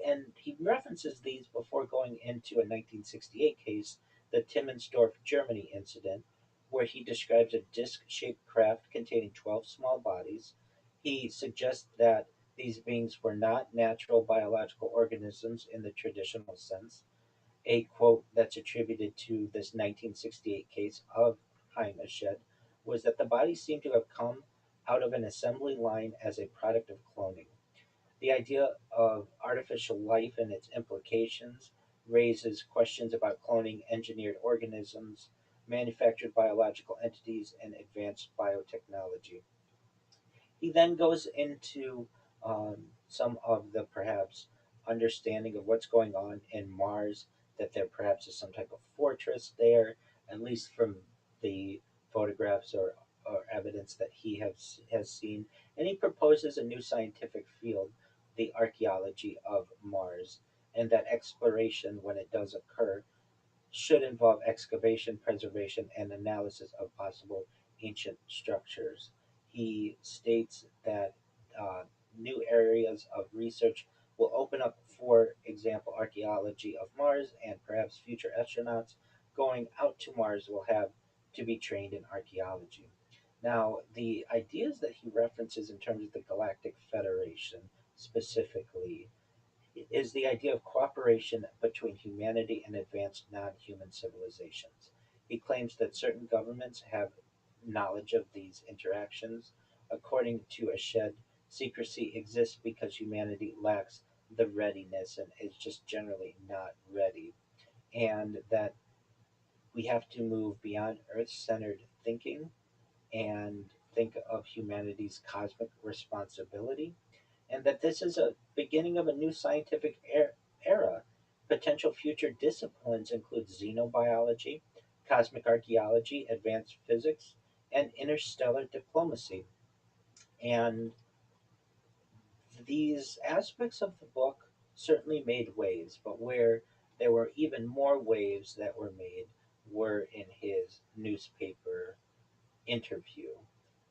and he references these before going into a 1968 case, the Timmensdorf, Germany incident, where he describes a disc shaped craft containing 12 small bodies. He suggests that these beings were not natural biological organisms in the traditional sense. A quote that's attributed to this 1968 case of Haim Eshed was that the bodies seem to have come out of an assembly line as a product of cloning. The idea of artificial life and its implications raises questions about cloning engineered organisms, manufactured biological entities, and advanced biotechnology. He then goes into some of the perhaps understanding of what's going on in Mars, that there perhaps is some type of fortress there, at least from the photographs or evidence that has seen. And he proposes a new scientific field, the archaeology of Mars, and that exploration, when it does occur, should involve excavation, preservation, and analysis of possible ancient structures. He states that uh, new areas of research will open up, for example, archaeology of Mars, and perhaps future astronauts going out to Mars will have to be trained in archaeology. Now, the ideas that he references in terms of the Galactic Federation specifically is the idea of cooperation between humanity and advanced non human civilizations. He claims that certain governments have knowledge of these interactions. According to Ashed, secrecy exists because humanity lacks the readiness and is just generally not ready, and that we have to move beyond Earth centered thinking and think of humanity's cosmic responsibility, and that this is a beginning of a new scientific era Potential future disciplines include xenobiology, cosmic archaeology, advanced physics, and interstellar diplomacy. And these aspects of the book certainly made waves, but where there were even more waves that were made were in his newspaper interview.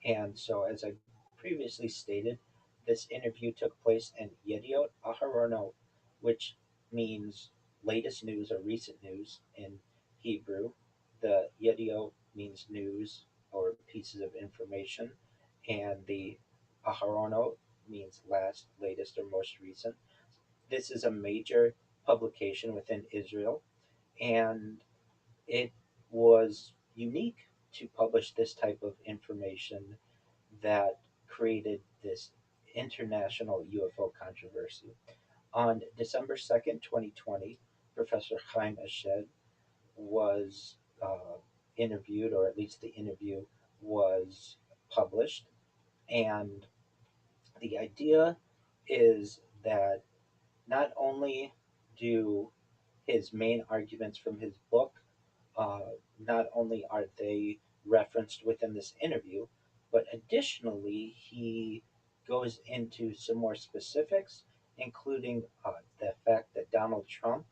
And so, as I previously stated, this interview took place in Yediot Aharonot, which means latest news or recent news in Hebrew. The Yediot means news or pieces of information, and the Aharonot means last, latest, or most recent. This is a major publication within Israel, and it was unique to publish this type of information that created this international UFO controversy. On December 2nd, 2020, Professor Chaim Eshed was interviewed, or at least the interview was published. And the idea is that not only do his main arguments from his book, not only are they referenced within this interview, but additionally, he goes into some more specifics, including the fact that Donald Trump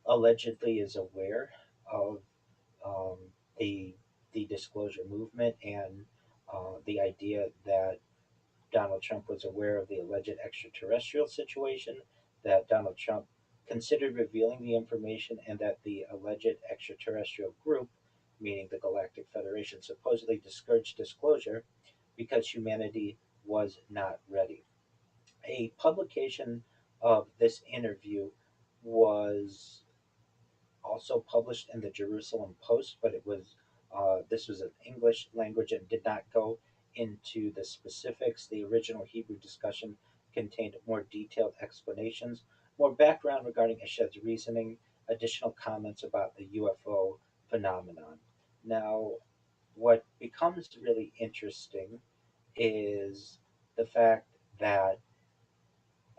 allegedly is aware of um, the the disclosure movement and the idea that Donald Trump was aware of the alleged extraterrestrial situation, that Donald Trump considered revealing the information, and that the alleged extraterrestrial group, meaning the Galactic Federation, supposedly discouraged disclosure because humanity was not ready. A publication of this interview was also published in the Jerusalem Post, but it was this was an English language and did not go into the specifics. The original Hebrew discussion contained more detailed explanations, more background regarding Eshed's reasoning, additional comments about the UFO phenomenon. Now, what becomes really interesting is the fact that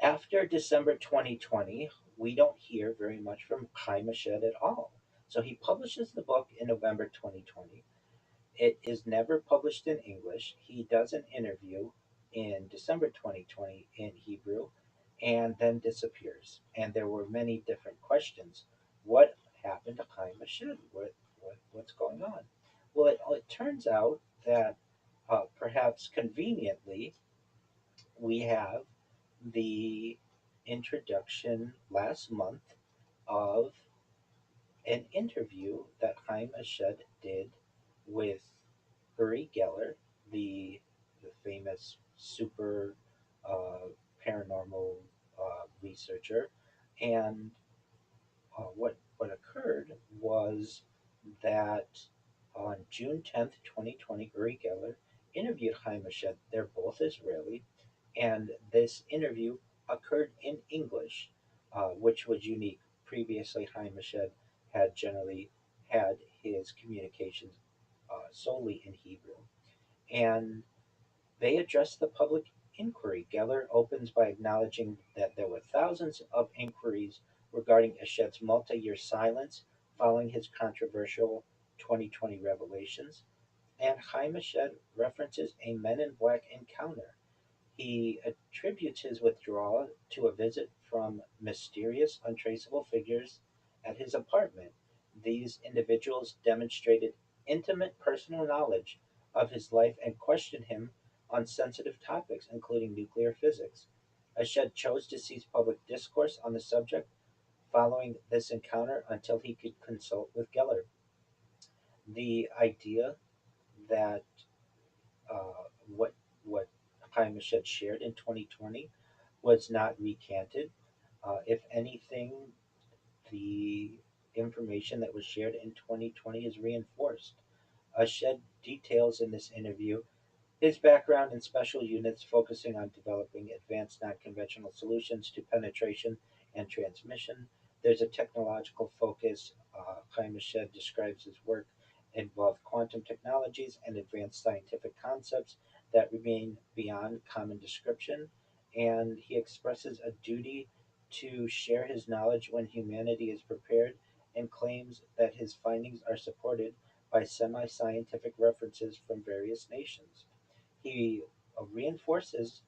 after December 2020, we don't hear very much from Chaim Eshed at all. So he publishes the book in November 2020. It is never published in English. He does an interview in December 2020 in Hebrew and then disappears. And there were many different questions. What happened to Chaim Eshed? What's going on? Well, it turns out that perhaps conveniently, we have the introduction last month of an interview that Chaim Eshed did with Uri Geller, the famous super uh, paranormal researcher, and what occurred was that on June 10th, 2020, Uri Geller interviewed Chaim Eshed. They're both Israeli, and this interview occurred in English, which was unique. Previously, Chaim Eshed had generally had his communications solely in Hebrew, and they addressed the public inquiry. Geller opens by acknowledging that there were thousands of inquiries regarding Eshed's multi-year silence following his controversial 2020 revelations, and Chaim Eshed references a Men in Black encounter. He attributes his withdrawal to a visit from mysterious, untraceable figures at his apartment. These individuals demonstrated intimate personal knowledge of his life and questioned him on sensitive topics, including nuclear physics. Ashed chose to cease public discourse on the subject following this encounter until he could consult with Geller. The idea that what Chaim Eshed shared in 2020 was not recanted. If anything, the information that was shared in 2020 is reinforced. Eshed details in this interview his background in special units focusing on developing advanced non-conventional solutions to penetration and transmission. There's a technological focus. Chaim Eshed describes his work involved quantum technologies and advanced scientific concepts that remain beyond common description, and he expresses a duty to share his knowledge when humanity is prepared and claims that his findings are supported by semi scientific references from various nations. He reinforces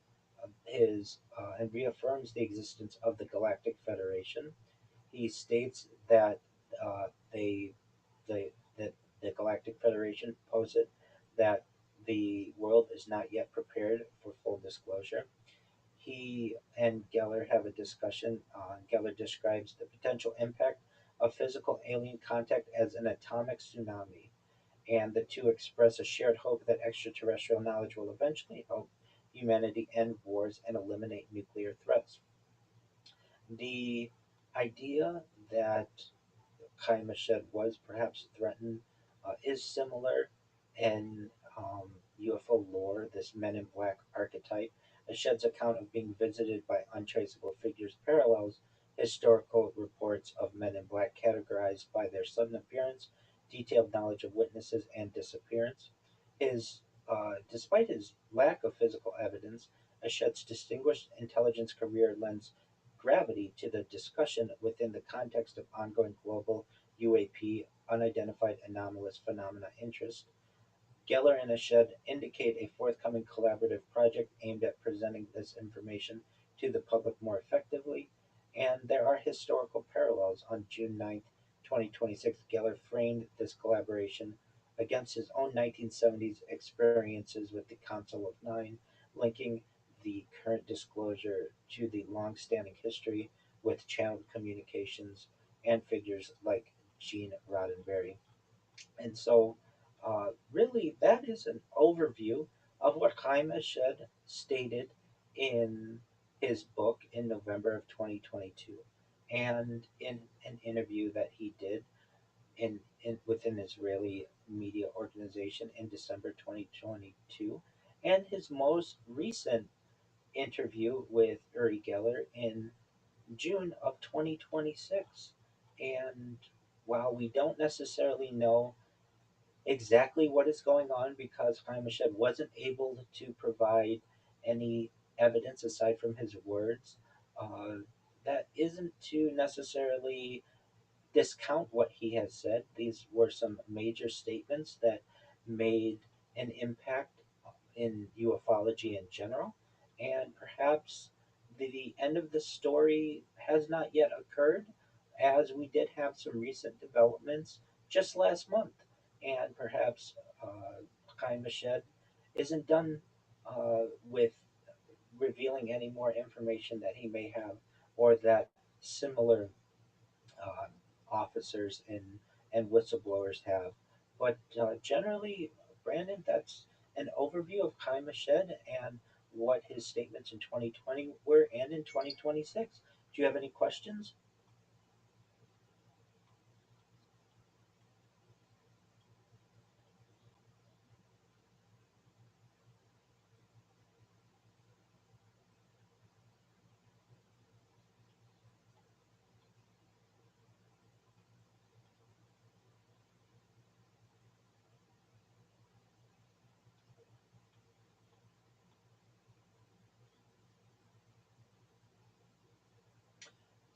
his and reaffirms the existence of the Galactic Federation. He states that they the that the Galactic Federation posit that the world is not yet prepared for full disclosure. He and Geller have a discussion. Geller describes the potential impact of physical alien contact as an atomic tsunami, and the two express a shared hope that extraterrestrial knowledge will eventually help humanity end wars and eliminate nuclear threats. The idea that Chaim Mashed was perhaps threatened is similar in UFO lore. This Men in Black archetype, Mashed's account of being visited by untraceable figures parallels historical reports of Men in Black categorized by their sudden appearance, detailed knowledge of witnesses, and disappearance. Despite his lack of physical evidence, Mashed's distinguished intelligence career lends gravity to the discussion within the context of ongoing global UAP, unidentified anomalous phenomena interest. Geller and Ashed indicate a forthcoming collaborative project aimed at presenting this information to the public more effectively, and there are historical parallels. On June 9th, 2026, Geller framed this collaboration against his own 1970s experiences with the Council of Nine, linking the current disclosure to the long-standing history with channeled communications and figures like Gene Roddenberry. And so, really, that is an overview of what Chaim Eshed stated in his book in November of 2022, and in an interview that he did with an Israeli media organization in December 2022, and his most recent interview with Uri Geller in June of 2026. And while we don't necessarily know exactly what is going on because Haimashed wasn't able to provide any evidence aside from his words. Uh, that isn't to necessarily discount what he has said. These were some major statements that made an impact in ufology in general, and perhaps the end of the story has not yet occurred, as we did have some recent developments just last month, and perhaps Chaim Mashed isn't done with revealing any more information that he may have, or that similar uh, officers and whistleblowers have. But generally, Brandon, that's an overview of Kai Mashed and what his statements in 2020 were and in 2026. Do you have any questions?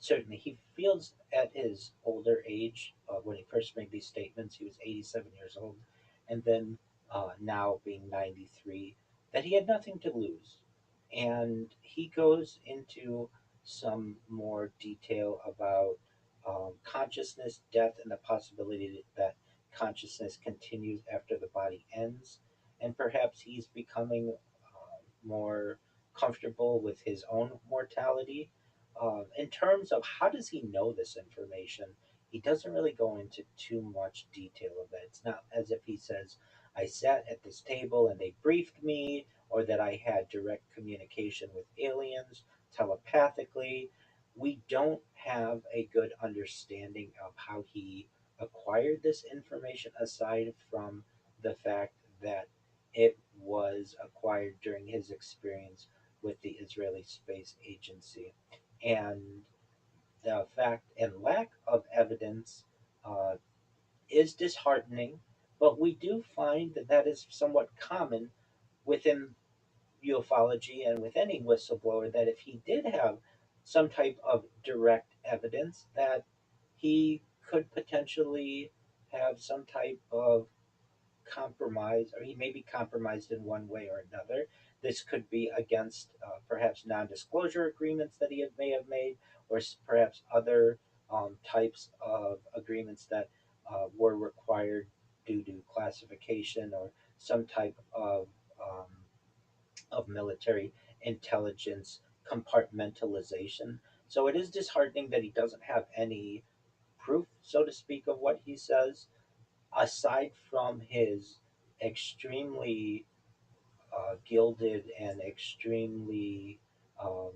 Certainly, he feels at his older age, when he first made these statements, he was 87 years old, and then now being 93, that he had nothing to lose. And he goes into some more detail about consciousness, death, and the possibility that consciousness continues after the body ends. And perhaps he's becoming more comfortable with his own mortality. In terms of how does he know this information, he doesn't really go into too much detail of it. It's not as if he says, I sat at this table and they briefed me, or that I had direct communication with aliens telepathically. We don't have a good understanding of how he acquired this information aside from the fact that it was acquired during his experience with the Israeli Space Agency. And the fact and lack of evidence uh, is disheartening, but we do find that that is somewhat common within ufology and with any whistleblower, that if he did have some type of direct evidence that he could potentially have some type of compromise, or he may be compromised in one way or another. This could be against perhaps non disclosure agreements that may have made, or perhaps other types of agreements that were required due to classification or some type of military intelligence compartmentalization. So it is disheartening that he doesn't have any proof, so to speak, of what he says, aside from his extremely gilded and extremely, um,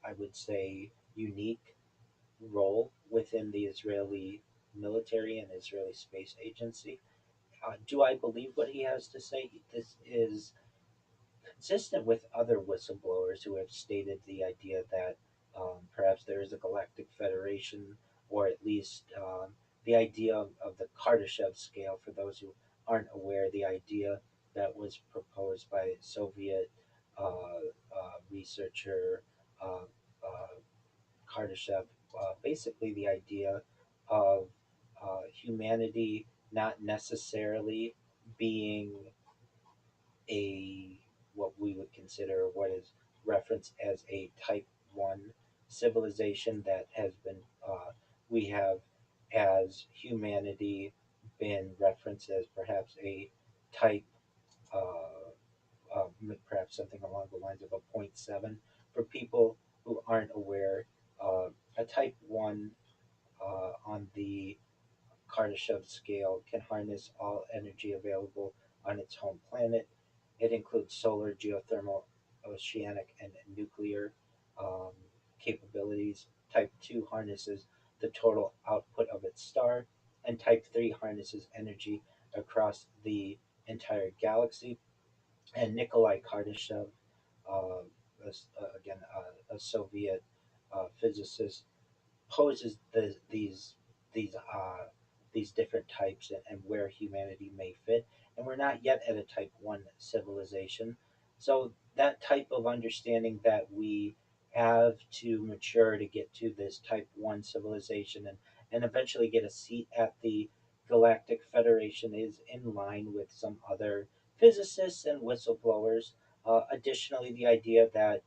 I would say, unique role within the Israeli military and Israeli space agency. Do I believe what he has to say? This is consistent with other whistleblowers who have stated the idea that perhaps there is a galactic federation, or at least the idea of the Kardashev scale. For those who aren't aware, the idea that was proposed by Soviet researcher uh, uh, Kardashev, basically the idea of humanity not necessarily being a what we would consider what is referenced as a type 1 civilization that has been we have as humanity been referenced as perhaps a type perhaps something along the lines of a point 0.7 for people who aren't aware. A type 1 on the Kardashev scale can harness all energy available on its home planet. It includes solar, geothermal, oceanic, and nuclear um, capabilities. Type 2 harnesses the total output of its star, and Type 3 harnesses energy across the entire galaxy. And Nikolai Kardashev, uh, again, a Soviet physicist, poses these these different types, and where humanity may fit, and we're not yet at a type 1 civilization. So that type of understanding that we have to mature to get to this type 1 civilization, and eventually get a seat at the Galactic Federation is in line with some other physicists and whistleblowers. Additionally, the idea that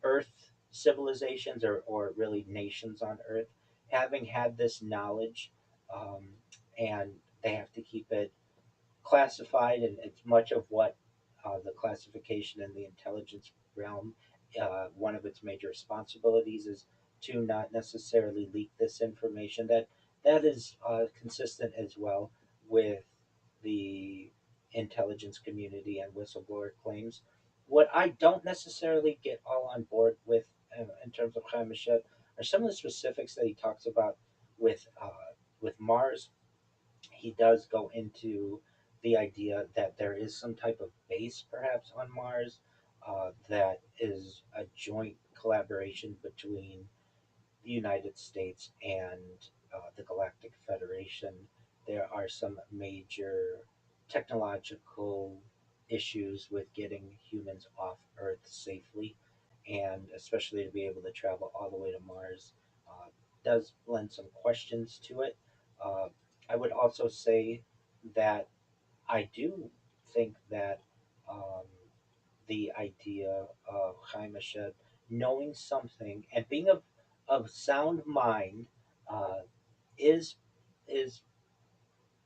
Earth civilizations, or really nations on Earth, having had this knowledge, um, and they have to keep it classified, and it's much of what the classification and the intelligence realm, one of its major responsibilities is to not necessarily leak this information. That is consistent as well with the intelligence community and whistleblower claims. What I don't necessarily get all on board with in terms of Chaim Mashet are some of the specifics that he talks about with Mars. He does go into the idea that there is some type of base perhaps on Mars that is a joint collaboration between the United States and the Galactic Federation. There are some major technological issues with getting humans off Earth safely, and especially to be able to travel all the way to Mars does lend some questions to it. Uh, I would also say that I do think that um, the idea of Chaim Mashed knowing something and being of sound mind uh, is is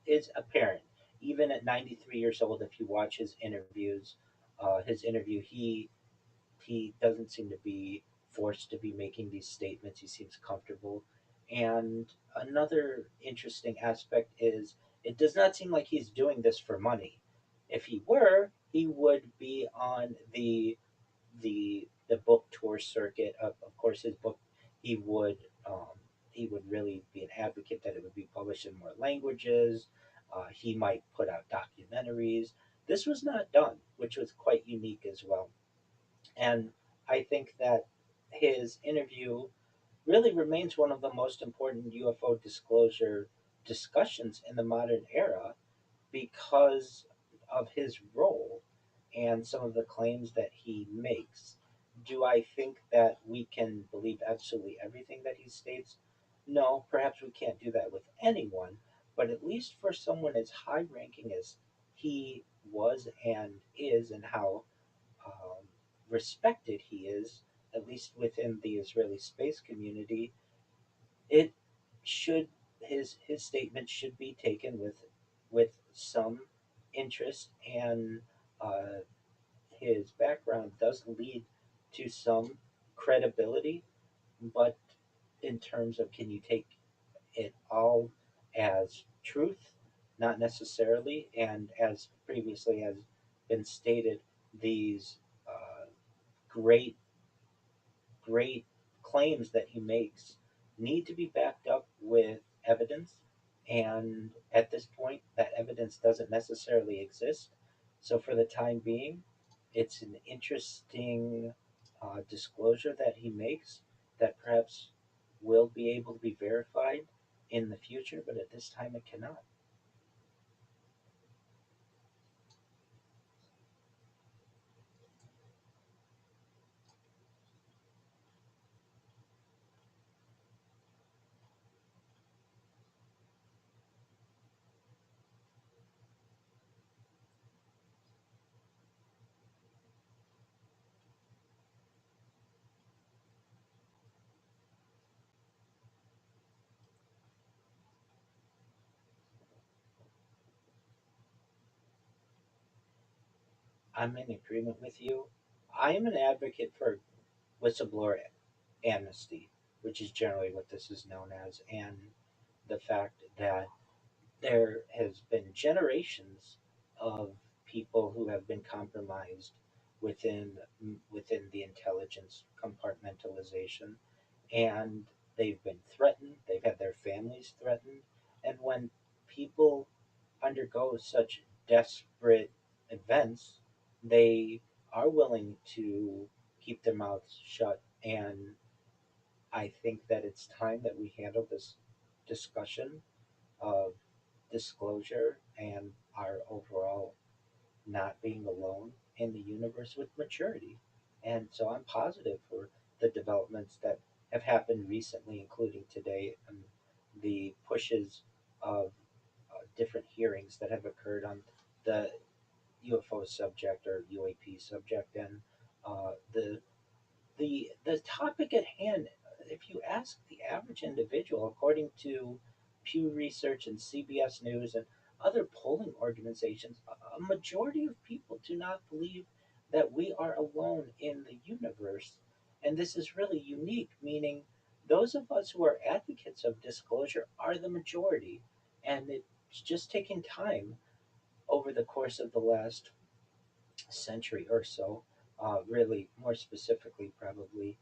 is apparent. Even at 93 years old, if you watch his interview, he doesn't seem to be forced to be making these statements. He seems comfortable. And another interesting aspect is it does not seem like he's doing this for money. If he were, he would be on the book tour circuit. Of course, his book he would he would really be an advocate that it would be published in more languages. He might put out documentaries. This was not done, which was quite unique as well. And I think that his interview really remains one of the most important UFO disclosure discussions in the modern era because of his role and some of the claims that he makes. Do I think that we can believe absolutely everything that he states? No, perhaps we can't do that with anyone, but at least for someone as high ranking as he was and is, and how um, respected he is, at least within the Israeli space community, it should his statement should be taken with some interest, and uh, his background does lead to some credibility, but in terms of can you take it all as truth? Not necessarily, and as previously has been stated, these great great claims that he makes need to be backed up with evidence. And at this point, that evidence doesn't necessarily exist. So, for the time being, it's an interesting disclosure that he makes that perhaps will be able to be verified in the future, but at this time, it cannot. I'm in agreement with you. I am an advocate for whistleblower amnesty, which is generally what this is known as, and the fact that there has been generations of people who have been compromised within the intelligence compartmentalization, and they've been threatened, they've had their families threatened, and when people undergo such desperate events, they are willing to keep their mouths shut. And I think that it's time that we handle this discussion of disclosure and our overall not being alone in the universe with maturity. And so I'm positive for the developments that have happened recently, including today, and the pushes of different hearings that have occurred on the UFO subject or UAP subject, and the topic at hand. If you ask the average individual, according to Pew Research and CBS News and other polling organizations, a majority of people do not believe that we are alone in the universe. And this is really unique, meaning those of us who are advocates of disclosure are the majority. And it's just taken time over the course of the last century or so, really more specifically, probably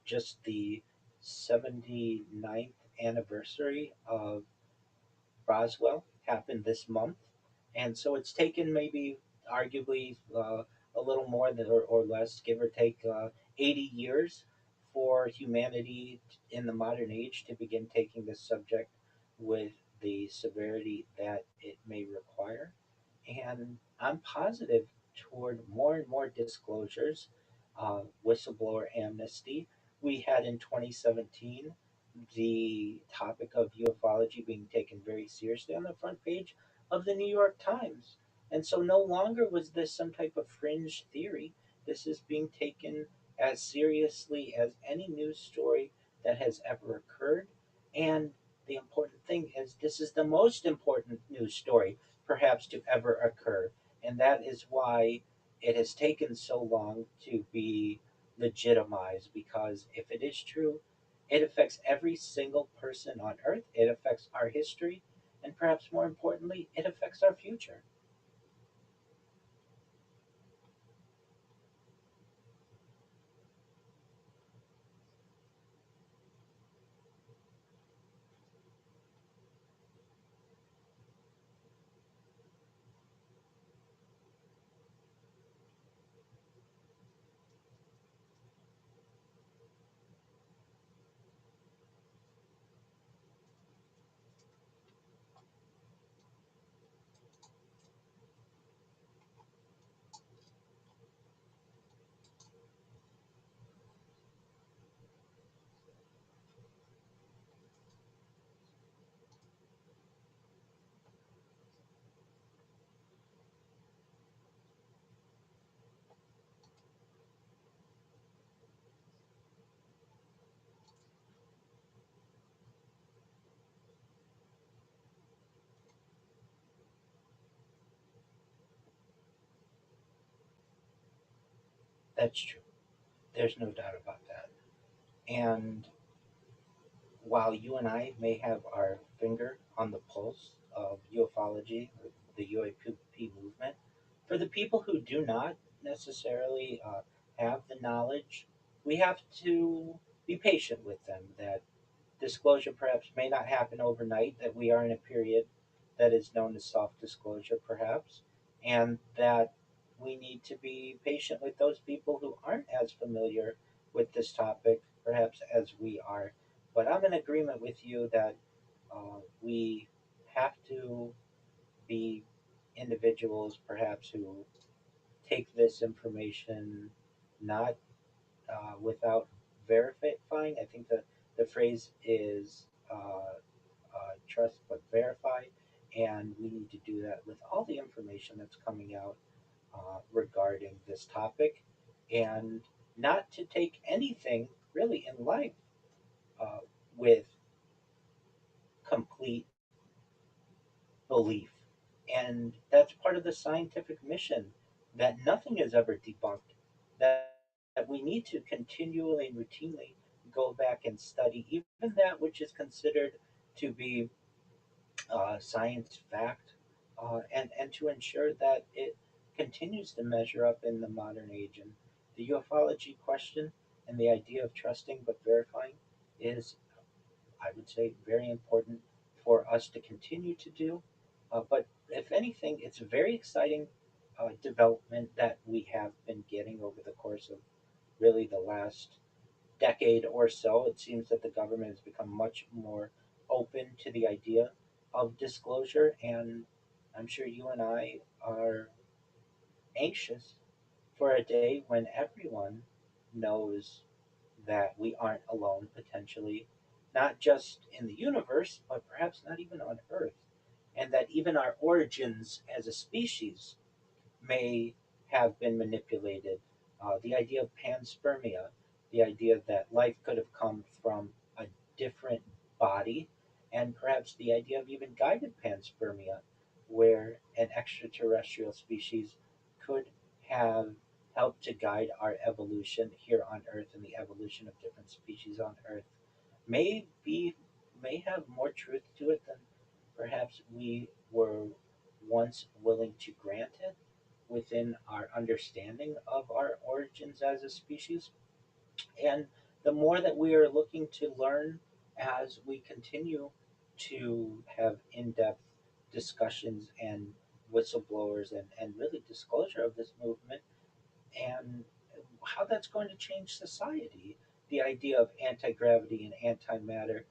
just the 79th anniversary of Roswell happened this month. And so it's taken maybe arguably a little more than, or less, give or take, 80 years for humanity in the modern age to begin taking this subject with the severity that it may require. And I'm positive toward more and more disclosures, whistleblower amnesty. We had in 2017 the topic of ufology being taken very seriously on the front page of the New York Times. And so no longer was this some type of fringe theory. This is being taken as seriously as any news story that has ever occurred. And the important thing is, this is the most important news story perhaps to ever occur. And that is why it has taken so long to be legitimized, because if it is true, it affects every single person on earth, it affects our history, and perhaps more importantly, it affects our future. That's true. There's no doubt about that. And while you and I may have our finger on the pulse of ufology, or the UAP movement, for the people who do not necessarily have the knowledge, we have to be patient with them. That disclosure perhaps may not happen overnight, that we are in a period that is known as soft disclosure, perhaps, and that we need to be patient with those people who aren't as familiar with this topic, perhaps, as we are. But I'm in agreement with you that we have to be individuals, perhaps, who take this information not without verifying. I think the phrase is trust but verify, and we need to do that with all the information that's coming out regarding this topic, and not to take anything really in life uh, with complete belief. And that's part of the scientific mission, that nothing is ever debunked, that we need to continually and routinely go back and study even that which is considered to be science fact, and to ensure that it continues to measure up in the modern age. And the ufology question and the idea of trusting but verifying is, I would say, very important for us to continue to do. But if anything, it's a very exciting development that we have been getting over the course of really the last decade or so. It seems that the government has become much more open to the idea of disclosure, and I'm sure you and I are anxious for a day when everyone knows that we aren't alone potentially, not just in the universe, but perhaps not even on Earth, and that even our origins as a species may have been manipulated. The idea of panspermia, the idea that life could have come from a different body, and perhaps the idea of even guided panspermia, where an extraterrestrial species could have helped to guide our evolution here on Earth and the evolution of different species on Earth, may be may have more truth to it than perhaps we were once willing to grant it within our understanding of our origins as a species. And the more that we are looking to learn as we continue to have in depth discussions and whistleblowers, and really disclosure of this movement, and how that's going to change society. The idea of anti gravity and antimatter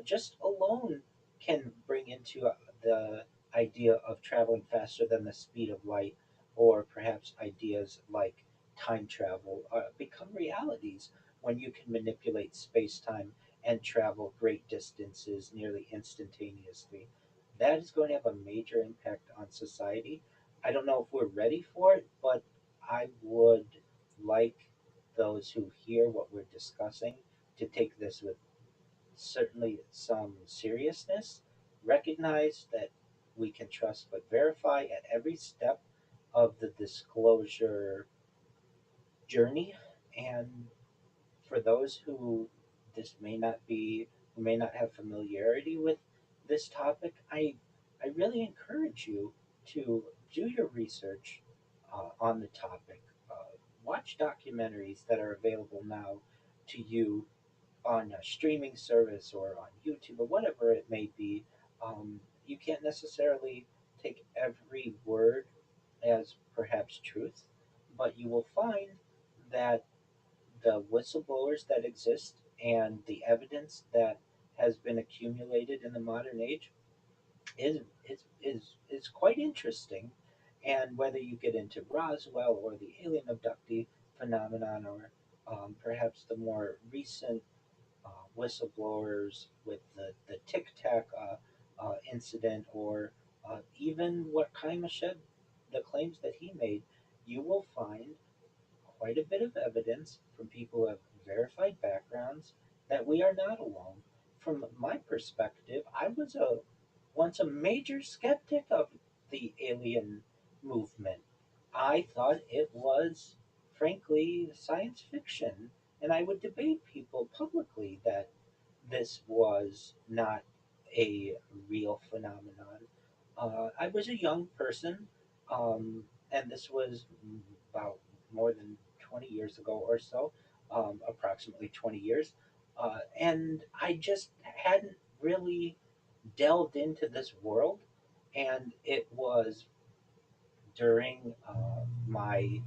just alone can bring into the idea of traveling faster than the speed of light, or perhaps ideas like time travel become realities when you can manipulate space time and travel great distances nearly instantaneously. That is going to have a major impact on society. I don't know if we're ready for it, but I would like those who hear what we're discussing to take this with certainly some seriousness, recognize that we can trust but verify at every step of the disclosure journey. And for those who this may not be, who may not have familiarity with this topic, I really encourage you to do your research on the topic. Uh, Watch documentaries that are available now to you on a streaming service or on YouTube or whatever it may be. You can't necessarily take every word as perhaps truth, but you will find that the whistleblowers that exist and the evidence that has been accumulated in the modern age is quite interesting. And whether you get into Roswell or the alien abductee phenomenon, or perhaps the more recent whistleblowers with the Tic Tac incident, or even what Kaima said, the claims that he made, you will find quite a bit of evidence from people who have verified backgrounds that we are not alone. From my perspective, I was a once a major skeptic of the alien movement. I thought it was frankly, science fiction. And I would debate people publicly that this was not a real phenomenon. I was a young person, and this was about more than 20 years ago or so, approximately 20 years. And I just hadn't really delved into this world. And it was during my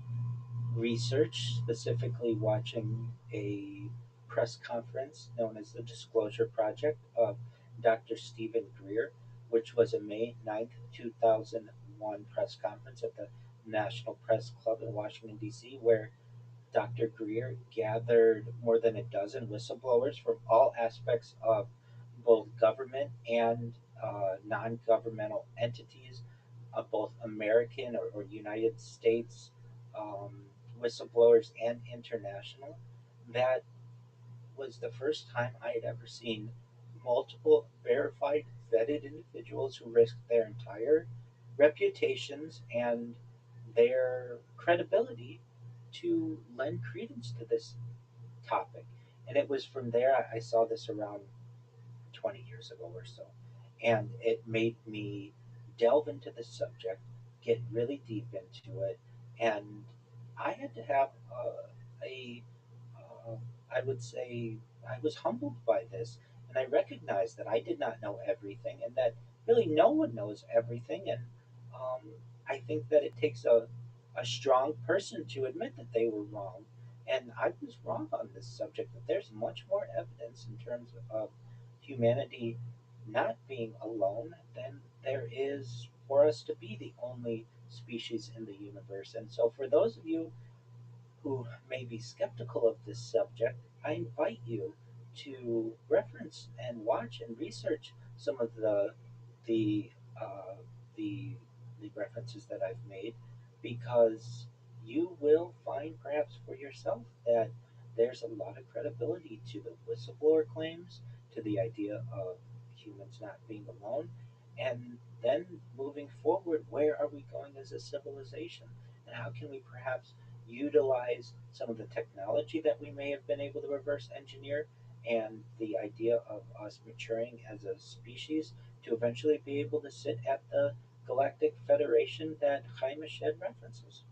research, specifically watching a press conference known as the Disclosure Project of Dr. Stephen Greer, which was a May 9th, 2001 press conference at the National Press Club in Washington, D.C., where Dr. Greer gathered more than a dozen whistleblowers from all aspects of both government and non governmental entities, both American or United States um, whistleblowers and international. That was the first time I had ever seen multiple verified, vetted individuals who risked their entire reputations and their credibility to lend credence to this topic. And it was from there I saw this around 20 years ago or so. And it made me delve into the subject, get really deep into it, and I had to have a uh, I would say I was humbled by this, and I recognized that I did not know everything, and that really no one knows everything. And um, I think that it takes a strong person to admit that they were wrong. And I was wrong on this subject, that there's much more evidence in terms of humanity not being alone than there is for us to be the only species in the universe. And so, for those of you who may be skeptical of this subject, I invite you to reference and watch and research some of the uh, the the references that I've made, because you will find perhaps for yourself that there's a lot of credibility to the whistleblower claims, to the idea of humans not being alone, and then moving forward, where are we going as a civilization, and how can we perhaps utilize some of the technology that we may have been able to reverse engineer, and the idea of us maturing as a species to eventually be able to sit at the galactic federation that Jaime Shed references.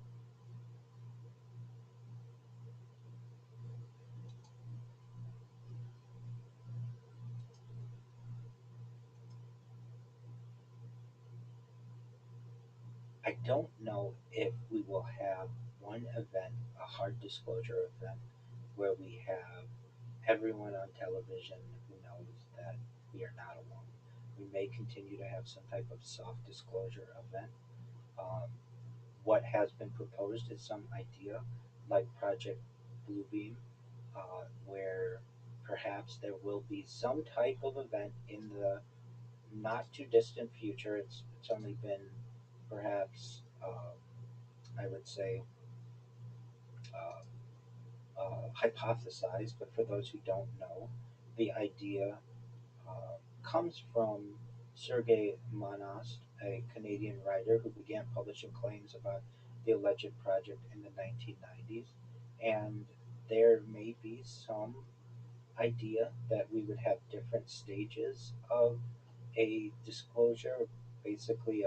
I don't know if we will have one event, a hard disclosure event, where we have everyone on television who knows that we are not alone. We may continue to have some type of soft disclosure event. Um, what has been proposed is some idea like Project Bluebeam, where perhaps there will be some type of event in the not too distant future. It's only been perhaps I would say hypothesized, but for those who don't know, the idea comes from Sergei Manost, a Canadian writer who began publishing claims about the alleged project in the 1990s. And there may be some idea that we would have different stages of a disclosure. Basically,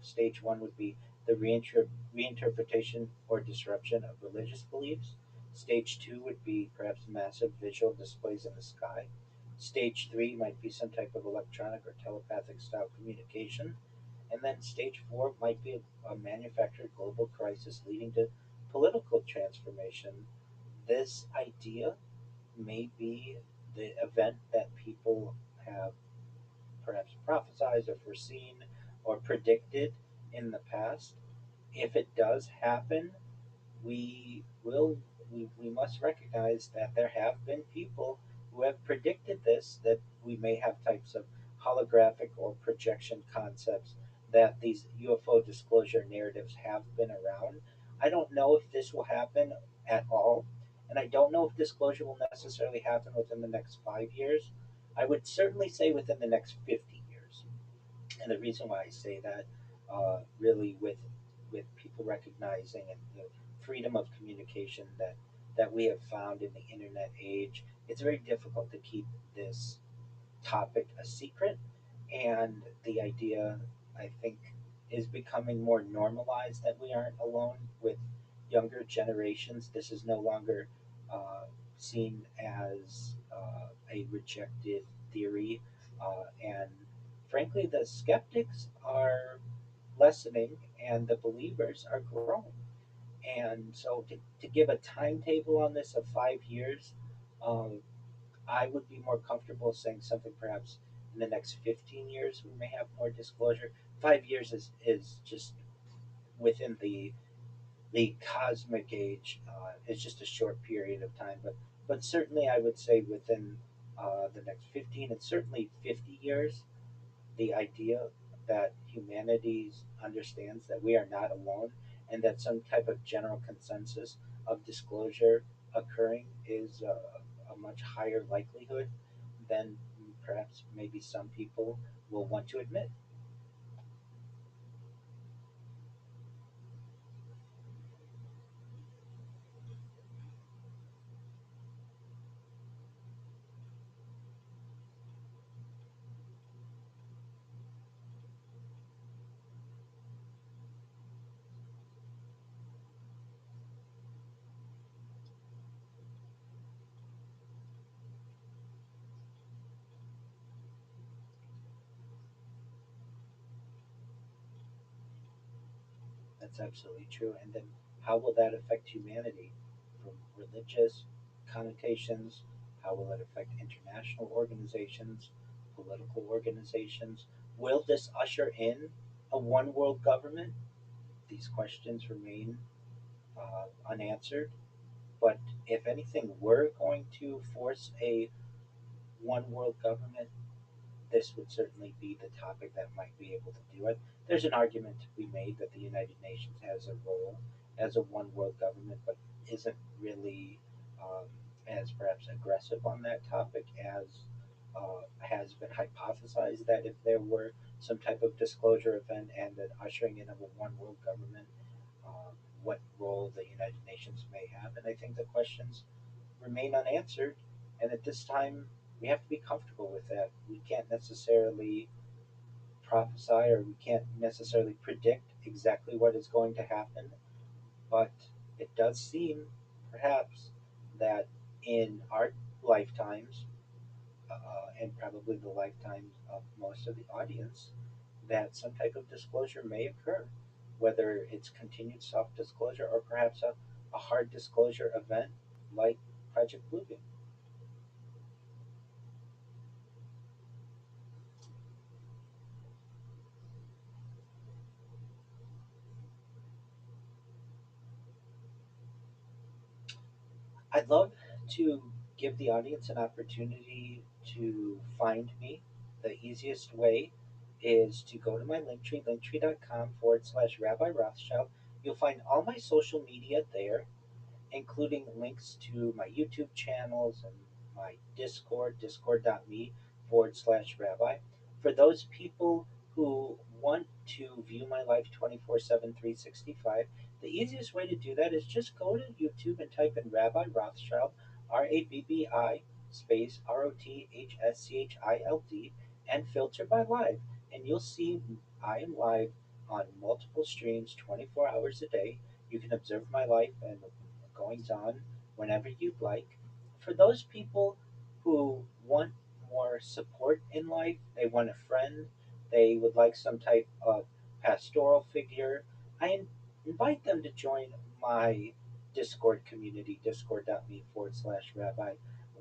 stage one would be the reinterpretation or disruption of religious beliefs. Stage two would be perhaps massive visual displays in the sky. Stage three might be some type of electronic or telepathic style communication. And then stage four might be a manufactured global crisis leading to political transformation. This idea may be the event that people have perhaps prophesized or foreseen or predicted in the past. If it does happen, we will we must recognize that there have been people who have predicted this, that we may have types of holographic or projection concepts, that these UFO disclosure narratives have been around. I don't know if this will happen at all, and I don't know if disclosure will necessarily happen within the next 5 years. I would certainly say within the next 50 years. And the reason why I say that, really, with people recognizing and freedom of communication that we have found in the internet age, it's very difficult to keep this topic a secret. And the idea, I think, is becoming more normalized that we aren't alone with younger generations. This is no longer seen as a rejected theory. And frankly, the skeptics are lessening and the believers are growing. And so to give a timetable on this of 5 years, um, I would be more comfortable saying something perhaps in the next 15 years we may have more disclosure. 5 years is just within the cosmic age. It's just a short period of time, but certainly I would say within the next 15 and certainly 50 years, the idea that humanity understands that we are not alone and that some type of general consensus of disclosure occurring is a much higher likelihood than perhaps maybe some people will want to admit. That's absolutely true. And then how will that affect humanity from religious connotations? How will it affect international organizations, political organizations? Will this usher in a one world government? These questions remain unanswered. But if anything, we're going to force a one world government, this would certainly be the topic that might be able to do it. There's an argument to be made that the United Nations has a role as a one world government, but isn't really um, as perhaps aggressive on that topic as has been hypothesized that if there were some type of disclosure event and an ushering in of a one world government, uh, what role the United Nations may have. And I think the questions remain unanswered. And at this time, we have to be comfortable with that. We can't necessarily prophesy or we can't necessarily predict exactly what is going to happen, but it does seem, perhaps, that in our lifetimes, and probably the lifetimes of most of the audience, that some type of disclosure may occur, whether it's continued soft disclosure or perhaps a hard disclosure event like Project Bluebeam. I'd love to give the audience an opportunity to find me. The easiest way is to go to my Linktree, linktree.com/Rabbi Rothschild. You'll find all my social media there, including links to my YouTube channels and my Discord, discord.me/rabbi. For those people who want to view my life 24/7, 365, the easiest way to do that is just go to YouTube and type in Rabbi Rothschild, Rabbi space Rothschild, and filter by live. And you'll see I am live on multiple streams 24 hours a day. You can observe my life and goings on whenever you'd like. For those people who want more support in life, they want a friend, they would like some type of pastoral figure, I invite them to join my Discord community, discord.me/rabbi.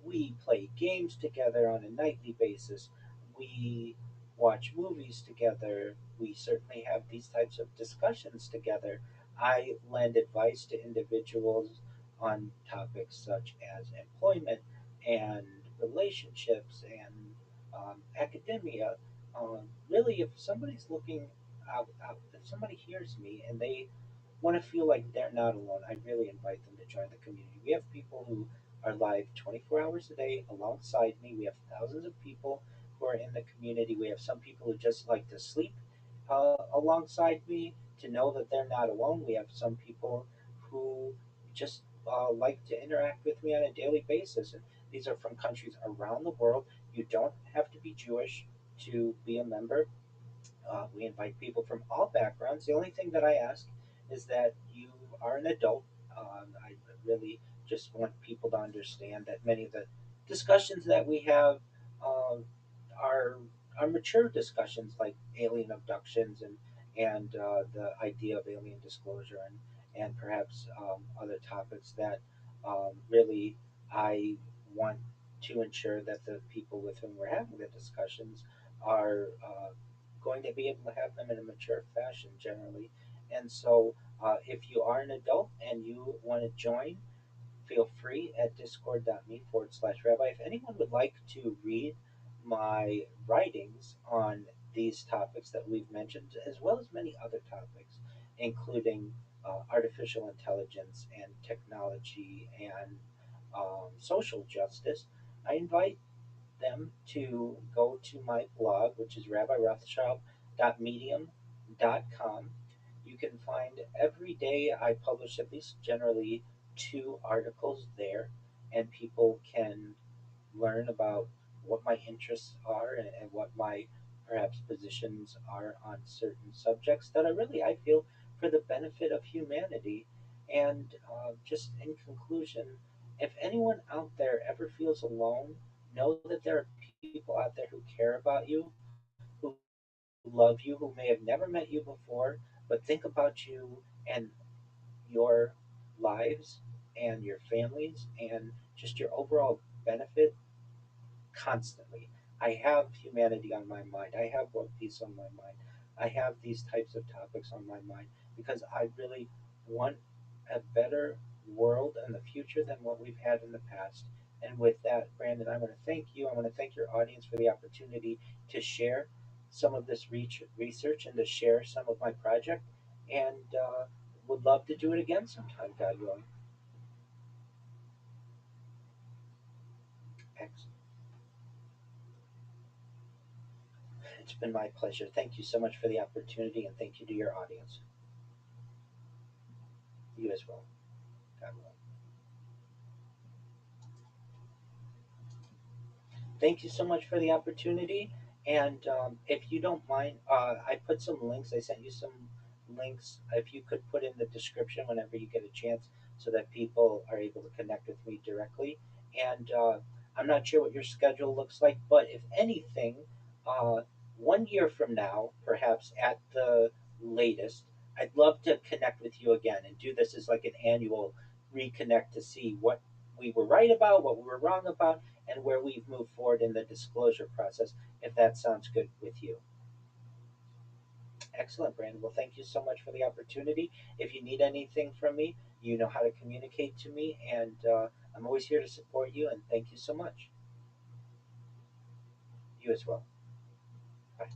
We play games together on a nightly basis. We watch movies together. We certainly have these types of discussions together. I lend advice to individuals on topics such as employment and relationships and academia. Really, if somebody's looking if somebody hears me and they want to feel like they're not alone, I really invite them to join the community. We have people who are live 24 hours a day alongside me. We have thousands of people who are in the community. We have some people who just like to sleep alongside me to know that they're not alone. We have some people who just like to interact with me on a daily basis. And these are from countries around the world. You don't have to be Jewish to be a member. We invite people from all backgrounds. The only thing that I ask is that you are an adult. I really just want people to understand that many of the discussions that we have um, are are mature discussions, like alien abductions and the idea of alien disclosure and perhaps other topics that really I want to ensure that the people with whom we're having the discussions are going to be able to have them in a mature fashion generally. And so, if you are an adult and you want to join, feel free at discord.me/rabbi. If anyone would like to read my writings on these topics that we've mentioned, as well as many other topics, including artificial intelligence and technology and social justice, I invite them to go to my blog, which is rabbirothschild.medium.com. You can find every day I publish at least generally two articles there, and people can learn about what my interests are and what my perhaps positions are on certain subjects that are really, I feel, for the benefit of humanity. And just in conclusion, if anyone out there ever feels alone, know that there are people out there who care about you, who love you, who may have never met you before, but think about you and your lives and your families and just your overall benefit constantly. I have humanity on my mind. I have world peace on my mind. I have these types of topics on my mind because I really want a better world in the future than what we've had in the past. And with that, Brandon, I want to thank you. I want to thank your audience for the opportunity to share some of this research and to share some of my project. And would love to do it again sometime, God willing. Excellent. It's been my pleasure. Thank you so much for the opportunity, and thank you to your audience. You as well. God willing. Thank you so much for the opportunity. And if you don't mind, I put some links. I sent you some links. If you could put in the description whenever you get a chance so that people are able to connect with me directly. And I'm not sure what your schedule looks like, but if anything, uh, 1 year from now, perhaps at the latest, I'd love to connect with you again and do this as like an annual reconnect to see what we were right about, what we were wrong about, and where we've moved forward in the disclosure process, if that sounds good with you. Excellent, Brandon. Well, thank you so much for the opportunity. If you need anything from me, you know how to communicate to me, and I'm always here to support you, and thank you so much. You as well. Bye.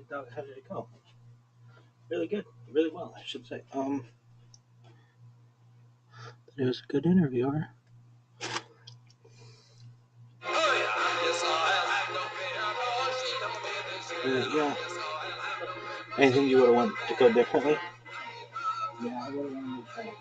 how did it go? Really good, really well, I should say. It was a good interviewer. Yeah. Anything you would have wanted to go differently? Yeah, I would have wanted to kind of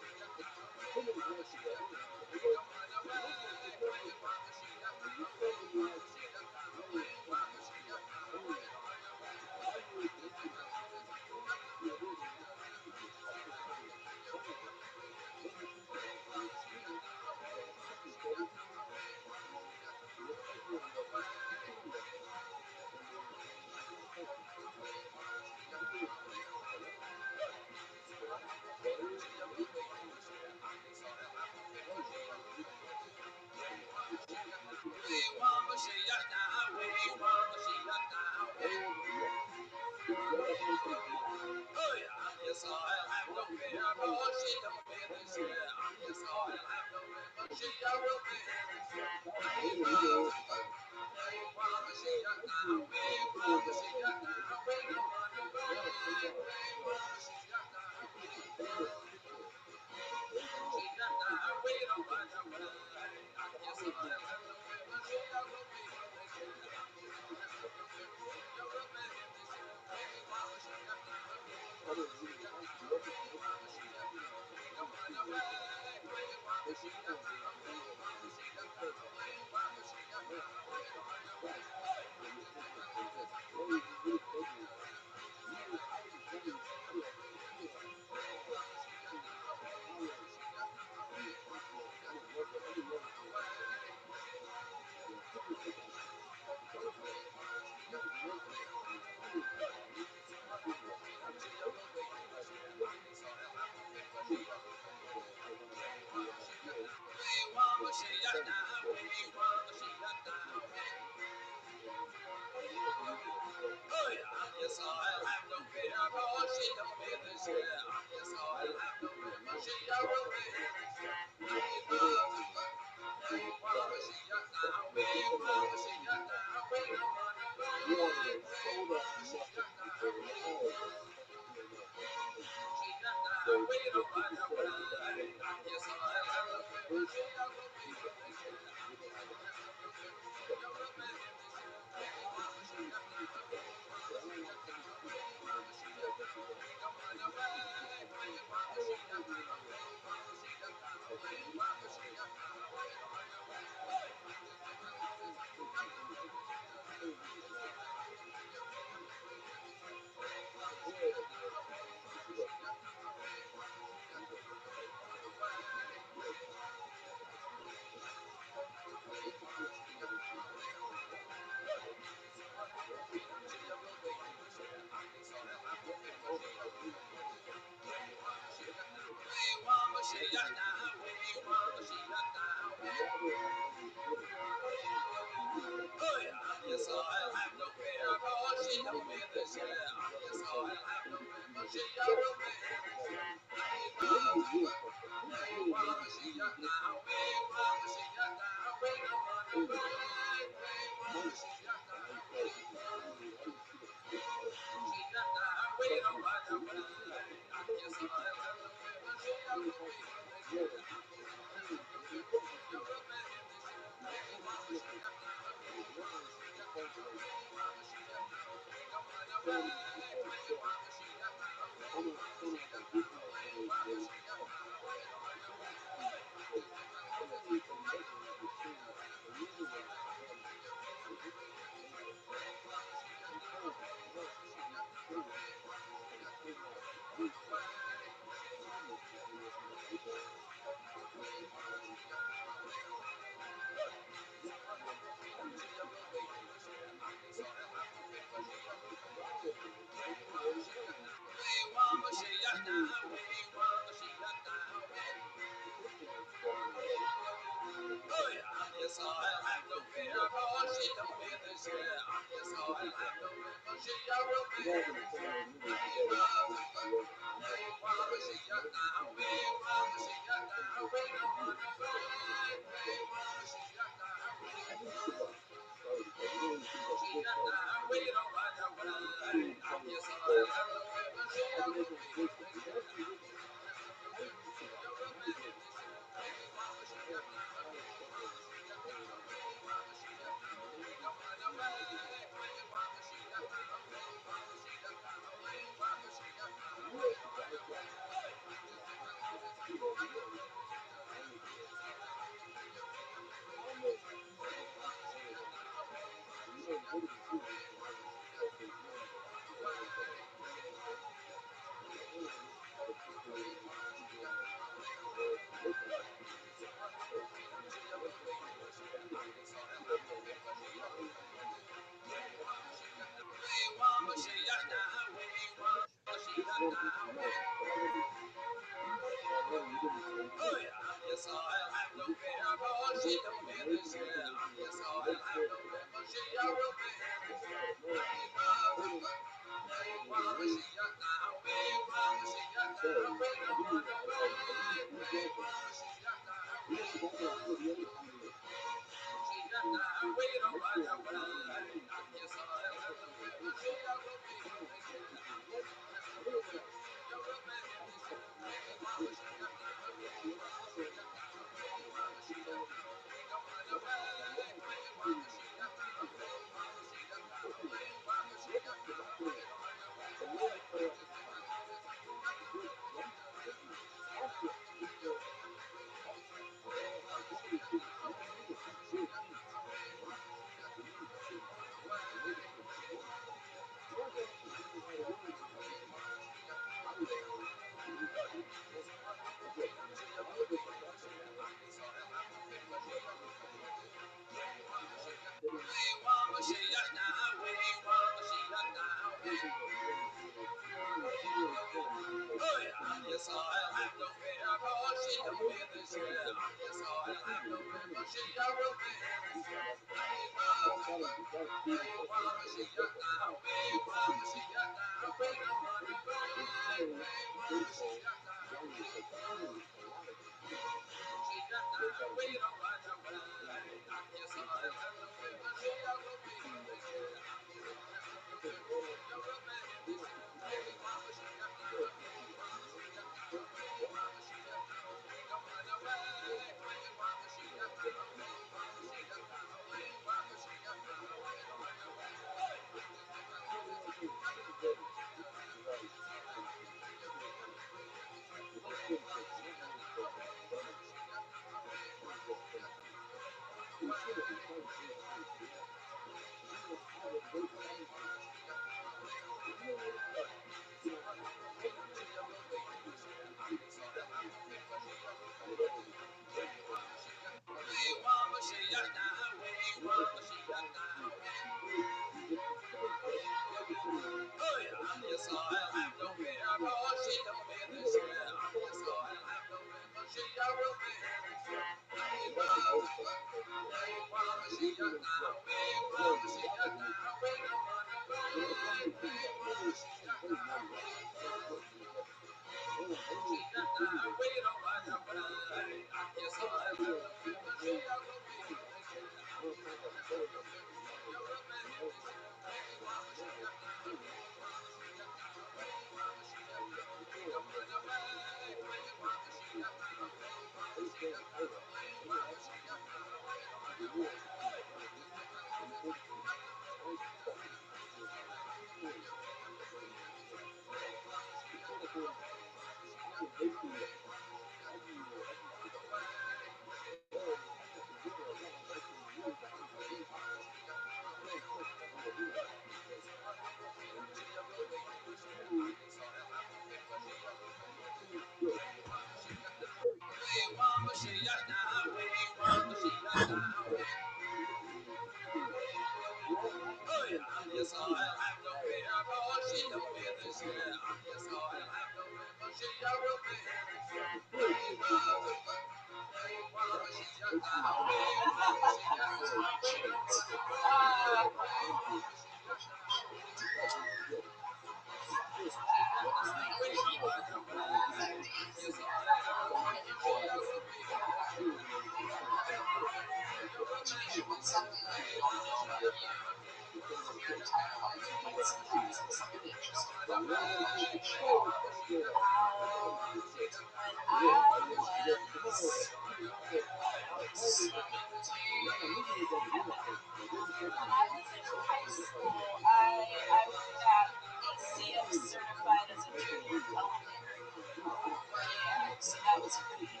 I was in high school, I was got ACF certified as a junior culinary. Yeah, so that was pretty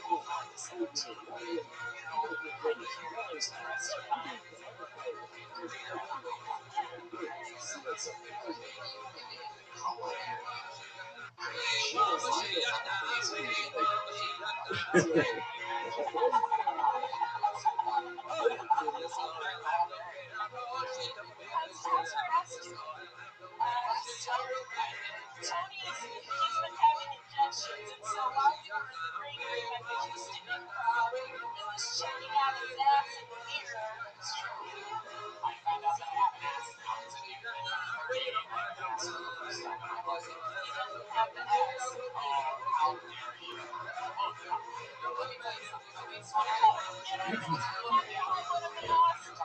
cool for like 17. You know, kind of curious the rest of my career. Thanks for asking. He's been having injections, and so while we were in the break room at the Houston Improv, he was checking out his ass in the mirror. I found out that happened. He doesn't have the ass. How dare you? Let me tell you something. It's funny. I would have been awesome.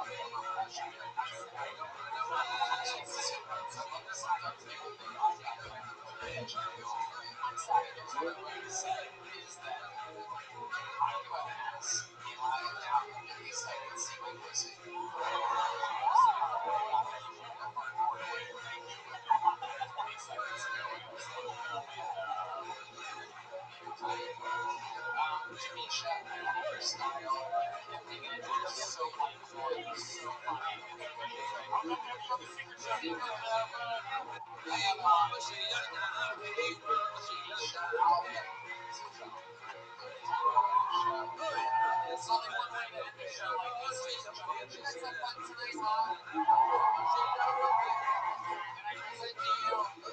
I'm sorry, there's no way to say is that I do have an ass. You lie it down, at least I can see my pussy. Jamisha, her style, everything in it is so playful, it's so funny. There's only one way to end the show like this, ladies and gentlemen. That's the fun tonight, Mom. And I present to you the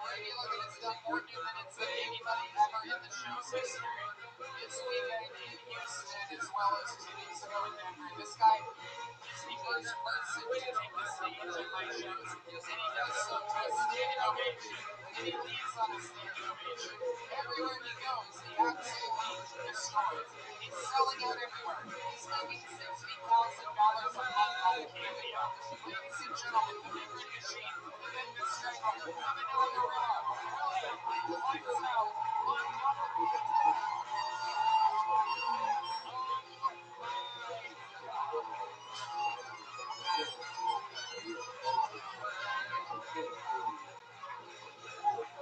regular that has done more new minutes than anybody ever in the show's history. This weekend in Houston, as well as 2 weeks ago in Denver. This guy is the first person to take the stage at my shows, and he does so to a standing ovation, and he leaves on a standing ovation. Everywhere he goes, he absolutely destroys. He's selling out everywhere. He's making $60,000 a month on Cameo. Ladies and gentlemen, the Midnight Machine, the Midnight Strangler, coming on the radar. Brilliant. Lights out. On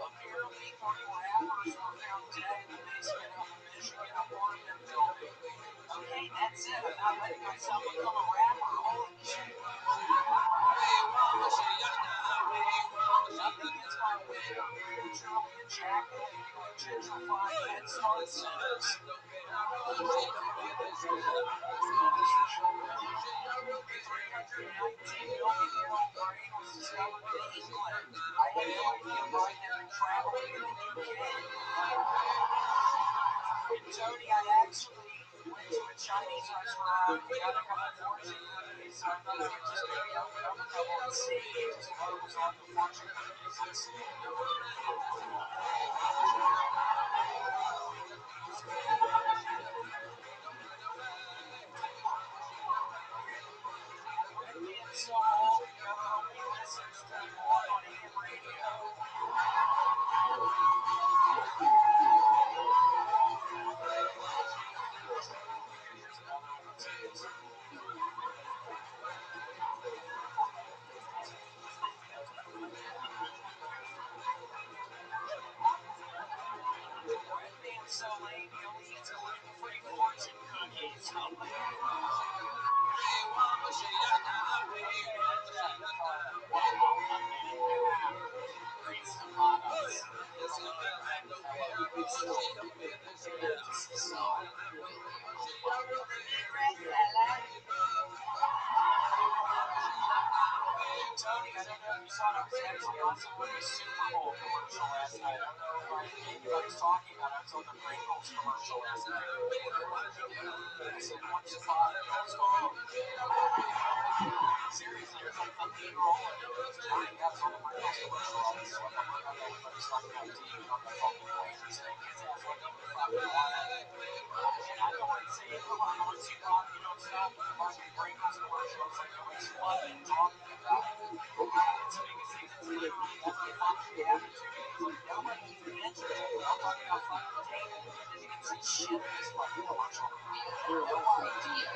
apparently, 3 rappers were found dead in the basement of a Michigan apartment building. Okay, that's it. I'm not letting myself become a rapper. Holy shit. Nothing gets my way up here. Charlie and Jack, gentrified headstone centers. $319-million-year-old brain was discovered in England. I had no idea mine had traveled to the UK. And Tony, I actually went to a Chinese restaurant, got a couple fortune cookies, so I thought I would just maybe open up a couple and see what was on the fortune cookies. And so, nobody listens to more on AM radio. Red man so lame, he only eats gluten-free fortune cookies. Grease tomatoes. Tony, I don't know if you saw it, I was actually also on the Super Bowl commercial last night. I don't know if anybody's talking about it. I was on the Pringles commercial last night. I said, what's the podcast called? Seriously, it's like the lead role in it. I got on the Pringles commercial. All this stuff. I'm like, I know everybody's talking about TV on the fucking Blazers thing. His ass went up the fucking line. And I don't want to say it, come on, once you talk, you don't stop. Watching Pringles commercials, like nobody's flooding, talking about it. It's the biggest thing that's literally ever fucking happened to me. It's like nobody even mentions it. I'm talking about fucking Tatum. Didn't even say shit in this fucking commercial. We have no idea.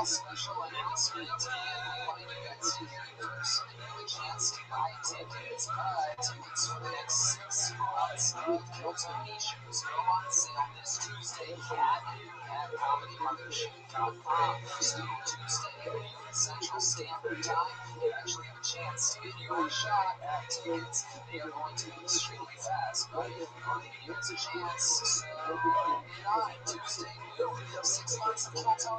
Special announcement. Want you guys to hear it first. So you have a chance to buy tickets. Tickets for the next 6 months of Kyoto shows go on sale this Tuesday at comedymothership.com. So Tuesday at Central Standard Time, you actually have a chance to get your shot at tickets. They are going to be extremely fast, but we're going to give you guys a chance. So get on Tuesday. 6 months of Kyoto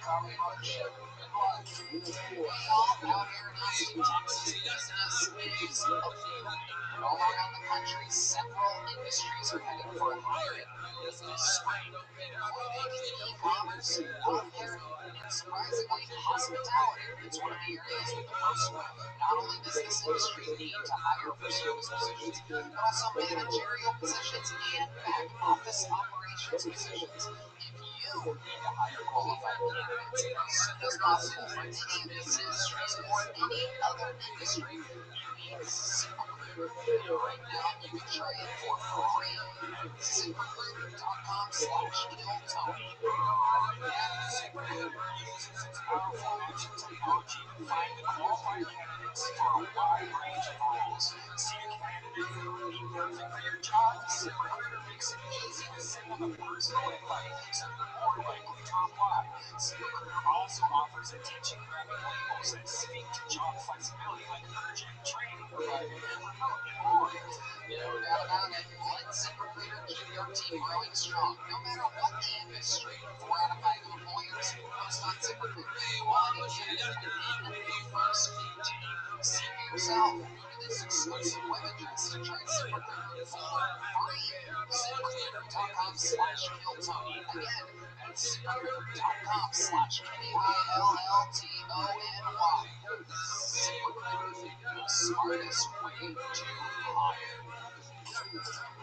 Comedy Mothership. Good luck. Hey y'all, out here in Austin, Texas, business is booming. All around the country, several industries are heading for hiring this spring, including e-commerce, healthcare, and surprisingly, hospitality. It's one of the areas with the most growth. Not only does this industry need to hire for service positions, but also managerial positions and back office operations positions. If you need to hire qualified candidates as soon as possible for any of these industries or any other industry, you need ZipRecruiter. Right now, you can try it for free. ZipRecruiter.com/KillTony. ZipRecruiter uses its powerful matching technology to find the qualified candidates for a wide range of roles. See a candidate who would be perfect for your job? ZipRecruiter makes it easy to send them a personal invite so they're more likely to apply. ZipRecruiter also offers a teaching grabbing labels that speak to job flexibility like urgent, training provided, remote, and more. No doubt about it. Let ZipRecruiter keep your team growing strong, no matter what the industry. 4 out of 5 employers who post on ZipRecruiter quality candidates within the first team. See for yourself. Go to this exclusive web address to try ZipRecruiter for free. ZipRecruiter.com/KillTony. Again, that's ZipRecruiter.com/KillTony. ZipRecruiter, the smartest way to hire.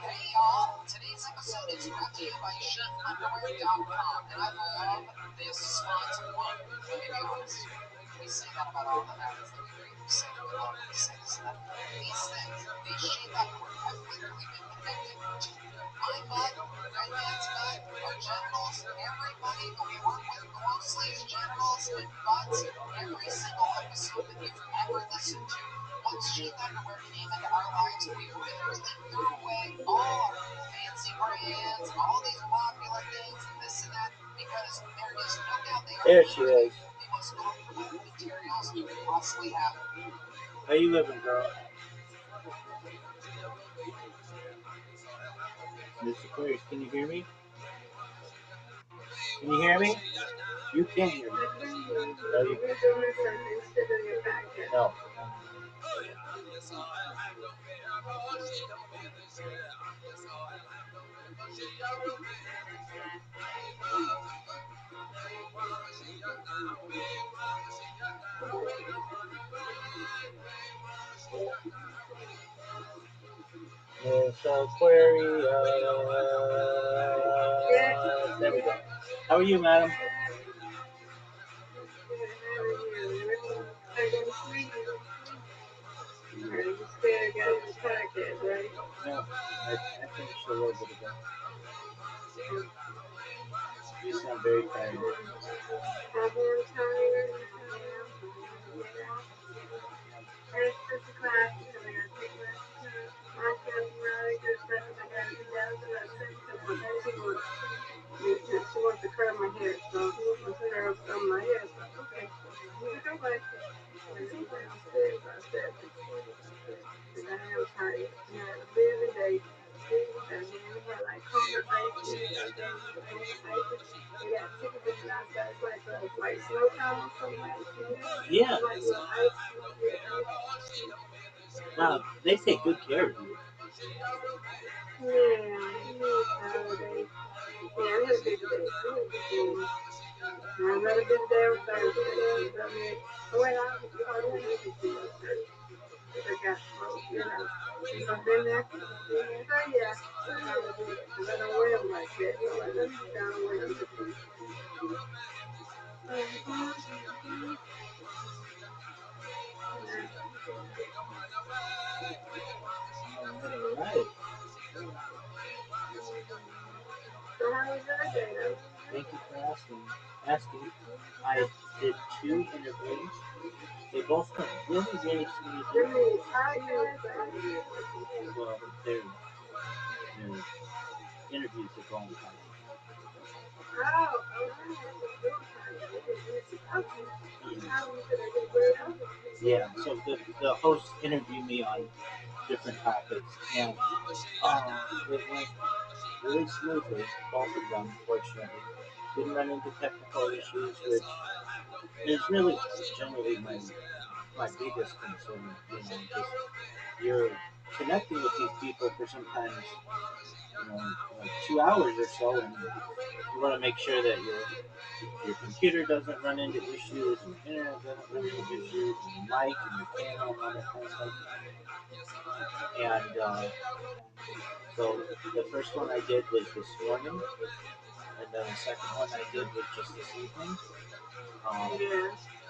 Hey y'all, today's episode is brought to you by SheepUnderwear.com, and I love this sponsor. Let me be honest. We say that about all the habits that we bring. We say that we love it. We say this and that. These things, these sheep underwear have literally been connected to my butt, Red Man's butt, our genitals, everybody that we work with closely, genitals and butts, every single episode that you've ever listened to. Once sheep underwear came into our lives, we literally threw There she is. The most complicated materials you could possibly have. How you living, girl? Mr. Aquarius, can you hear me? Can you hear me? You can hear me. No, you can't. No. Miss Aquarius. There we go. How are you, madam? No, I finished a little bit ago. You sound very tired. She wants to curl my hair, so he wants to curl my hair. So, okay. Go back. I said, and I am tired. I had a busy day. And then we had like conversations. We got tickets outside. It's like snow cone or something. Yeah. Like little ice. Wow, they take good care of you. Yeah, I had a busy day. I had a busy day on Thursday. I went out and started I got smoke, I've been there. Oh, yeah. Because I don't wear them like that. So let me down wear them. Right. So how was your day, though? Thank you for asking. I did 2 interviews. They both went really, really smoothly. Well, their interviews are going fine. Yeah, so the hosts interview me on different topics, and it went really smoothly, both of them, fortunately. Didn't run into technical issues, which is really generally my biggest concern. Just you're connecting with these people for sometimes, like 2 hours or so, and you want to make sure that your computer doesn't run into issues, and your internet doesn't run into issues, and your mic and your camera and all that kind of stuff. And so the first one I did was this morning, and then the second one I did was just this evening.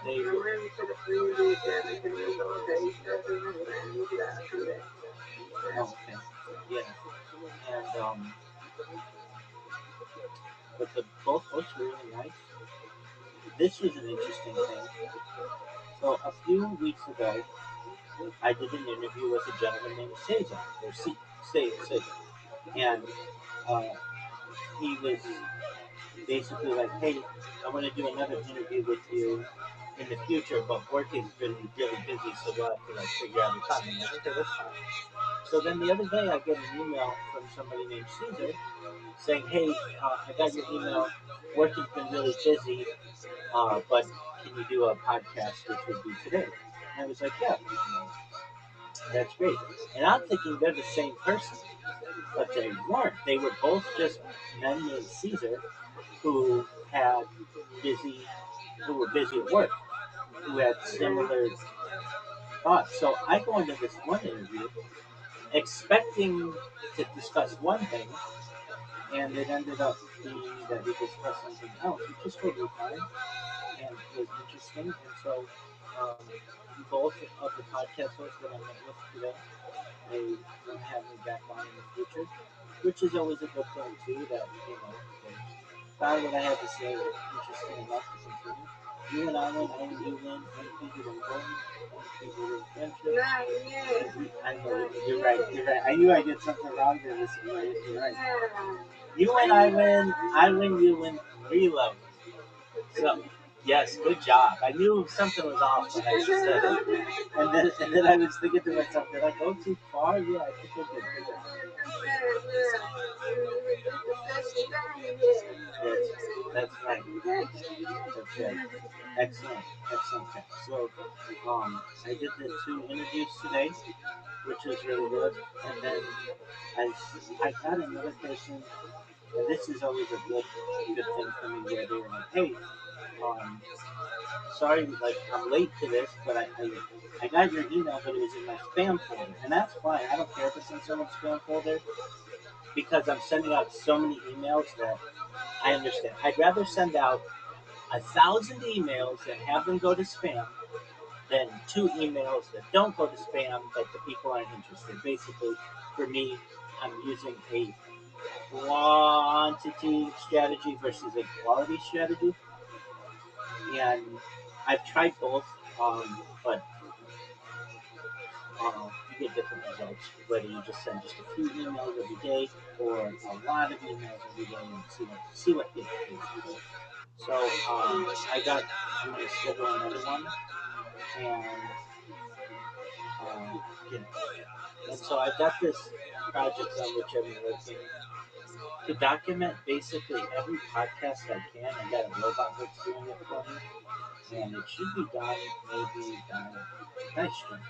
They were ready for the free oh, okay. Yeah. And but the both hosts were really nice. This was an interesting thing. So a few weeks ago, I did an interview with a gentleman named Cesar, or Cesar, and uh, he was basically like, "Hey, I want to do another interview with you in the future, but work has been really busy, so we'll have to like figure out a time." I'm like, "Okay, that's fine." So then the other day, I get an email from somebody named Caesar saying, "Hey, I got your email. Work has been really busy, but can you do a podcast, which would be today?" And I was like, "Yeah, that's great." And I'm thinking they're the same person, but they weren't. They were both just men named Caesar who had busy, who were busy at work, who had similar thoughts. So I go into this one interview expecting to discuss one thing, and it ended up being that we discussed something else, which is totally fine and was interesting. And so um, both of the podcast hosts that I met with today, they want to have me back on in the future, which is always a good thing too. That they found what I had to say interesting enough to continue. You and I win, you win, undefeated and golden, undefeated in friendship. I know you're right. You're right. I knew I did something wrong there, Miss Aquarius. You're right. You win, I win, you win, reload. So Yes, good job. I knew something was off when I said it. And then I was thinking to myself, did I go too far? Yeah, I think I did. Yes, that's right. That's right. Excellent. Excellent. So, I did the 2 interviews today, which was really good. And then I got another person, and this is always a good thing for me where they were like, hey, um, sorry, like I'm late to this, but I got your email, but it was in my spam folder, and that's fine. I don't care if it's in someone's spam folder because I'm sending out so many emails that I understand. I'd rather send out 1,000 emails and have them go to spam than 2 emails that don't go to spam but the people aren't interested. Basically, for me, I'm using a quantity strategy versus a quality strategy, and I've tried both, but you get different results whether you just send just a few emails every day or a lot of emails every day and see what hits basically. So I'm going to schedule another one and you know, and so I've got this project on which I'm working to document basically every podcast I can. I got a robot that's doing it for me, and it should be done maybe by next year.